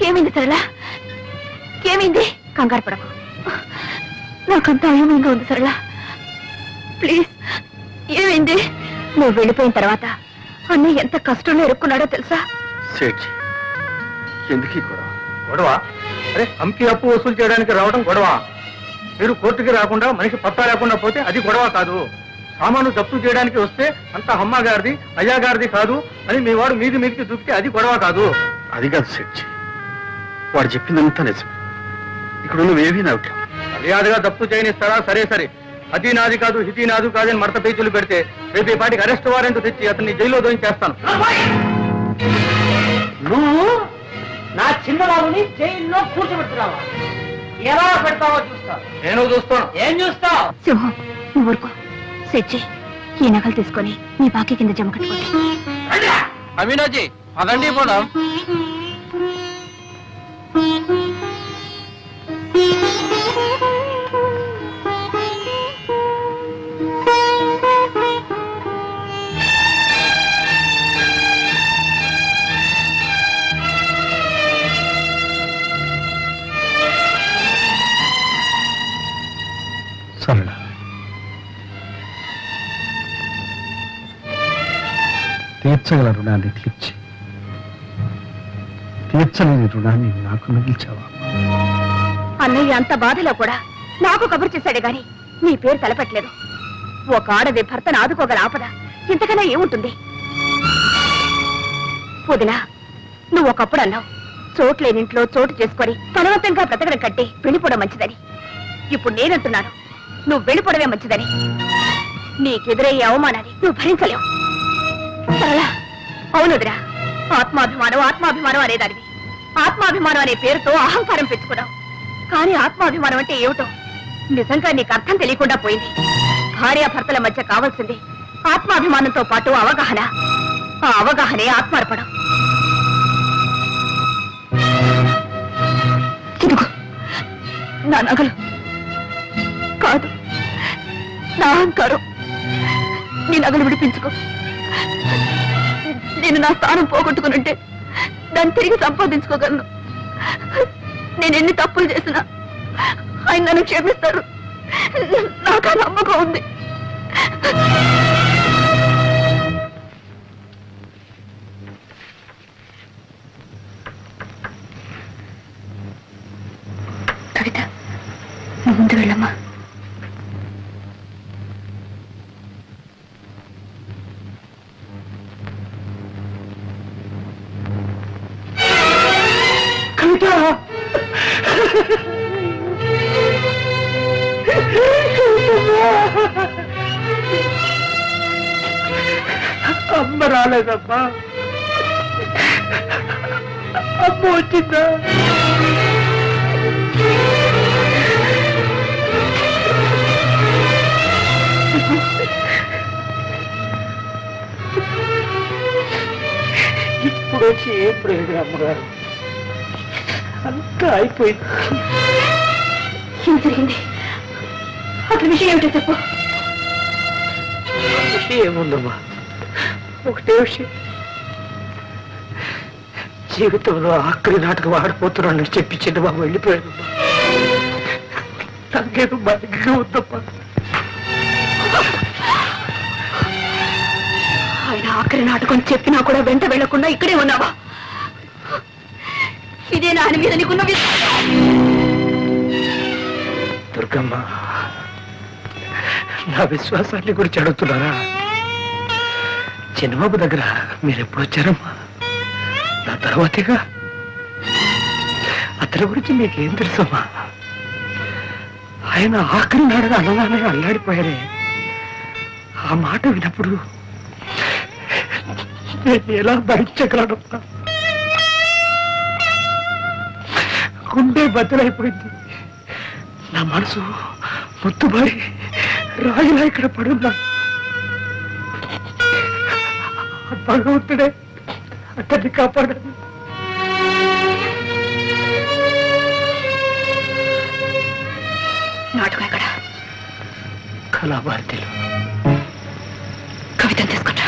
ఏమైంది? సరళ ఏమైంది? కంగారు పడకు, నాకంతా అయోమయంగా ఉంది. సరళ ప్లీజ్, ఏమైంది? నువ్వు వెళ్ళిపోయిన తర్వాత అన్నయ్య ఎంత కష్టంలో ఇరుక్కున్నాడో తెలుసా? సేఠ్ ఎందుకు ఈ గొడవ? గొడవ? అరే, అమ్కి అప్పు వసూలు చేయడానికి రావడం గొడవ. మీరు కోర్టుకి రాకుండా మనిషి పత్తా లేకుండా పోతే అది గొడవ కాదు. సామాను జప్తు చేయడానికి వస్తే అంత అమ్మ గారిది అయ్యా గారిది కాదు అని మీ వాడు మీదికి దూకితే అది గొడవ కాదు. అది కాదు సేఠ్, వాడు చెప్పిందంతా నిజం. ఇక్కడ నువ్వేమీ నవ్వు. మర్యాదగా జప్తు చేయనిస్తారా? సరే సరే, అది నాది కాదు హితి నాదు కాదని మడత పేచీలు పెడితే రేపు ఈ పాటికి అరెస్ట్ వారెంట్ తెచ్చి అతన్ని జైల్లో దోయించేస్తాను. నువ్వు నా చిన్నబాబుని జైల్లో కూర్చోబెట్టున్నావా? ఎలా పెడతావో చూస్తా. నేను చూస్తాను. ఏం చూస్తావు? సింహం నువ్వు ఊరుకో. సెచ్చి ఈ నగలు తీసుకొని నీ బాకీ కింద జమ కట్టుకోండి. అమీనాజీ అదండి పోదాం. సరళ తీర్చగల రుణాన్ని తీర్చలేని రుణాన్ని నాకు మిగిల్చావా? అన్నయ్య అంత బాధలో కూడా నాకు కబురు చేశాడే గాని నీ పేరు తలపెట్టలేదు. ఒక ఆడది భర్తను ఆదుకోగల ఆపద ఇంతకన్నా ఏముంటుంది? వదినా, నువ్వు ఒకప్పుడు అన్నావు చోట్లేనింట్లో చోటు చేసుకొని బలవంతంగా బ్రతకడం కట్టి వెళ్ళిపోవడం మంచిదని. ఇప్పుడు నేనంటున్నాను నువ్వు వెళ్ళిపోవడమే మంచిదని. నీకెదురయ్యే అవమానాన్ని నువ్వు భరించలేవు. సరళ, అవును వదినా, ఆత్మాభిమానం అనేదానివి. ఆత్మాభిమానం అనే పేరుతో అహంకారం పెంచుకున్నావు. కానీ ఆత్మాభిమానం అంటే ఏమిటో నిజంగా నీకు అర్థం తెలియకుండా పోయింది. భార్యాభర్తల మధ్య కావాల్సింది ఆత్మాభిమానంతో పాటు అవగాహన. ఆ అవగాహనే ఆత్మార్పణం. ఇదిగో నా నగలు కాదు, నా అహంకారం. నీ నగలు విడిపించుకో. నేను నా స్థానం పోగొట్టుకునుంటే దాన్ని తిరిగి సంపాదించుకోగలను. నేను ఎన్ని తప్పులు చేసినా ఆయన నన్ను క్షమిస్తారు. నాకు ఆ నమ్మకం ఉంది. కవిత, నువ్వు ముందు వెళ్ళమ్మా. అమ్మ రాలేదమ్మా. అమ్మ అమ్మ వచ్చిందా? ఇప్పుడు వచ్చి ఏం ప్రయోజనం అమ్మగారు? అంతా అయిపోయింది. ఏం జరిగింది? అసలు విషయం ఏమిటో చెప్పు. ఏముందమ్మా, ఒకటే విషయం. జీవితంలో ఆఖరి నాటకం ఆడిపోతున్నానని చెప్పి చిన్నబాబు వెళ్ళిపోయాను. నాకేదో బతిగా ఉందమ్మా. ఆయన ఆఖరి నాటకం చెప్పినా కూడా వెంట వెళ్లకుండా ఇక్కడే ఉన్నావా? ఇదే నా ఆయన మీద నీకున్న విశ్వాసం. దుర్గమ్మ, నా విశ్వాసాన్ని గురించి అడుగుతున్నారా? చిన్నబాబు దగ్గర మీరు ఎప్పుడు వచ్చారమ్మా? నా తర్వాతగా అతని గురించి మీకేం తెలుసమ్మా? ఆయన ఆఖరి నాడగా అన్నదానే అల్లాడిపోయారే. ఆ మాట విన్నప్పుడు నేను ఎలా భరించగలనమ్మా? గుండె బద్దలైపోయింది. నా మనసు ముత్తుబారి రాయిలా ఇక్కడ పడున్నా. భగవంతుడే అతన్ని కాపాడాలి. నాటకం ఎక్కడ? కళాభారతిలో. కవితను తీసుకుంటా.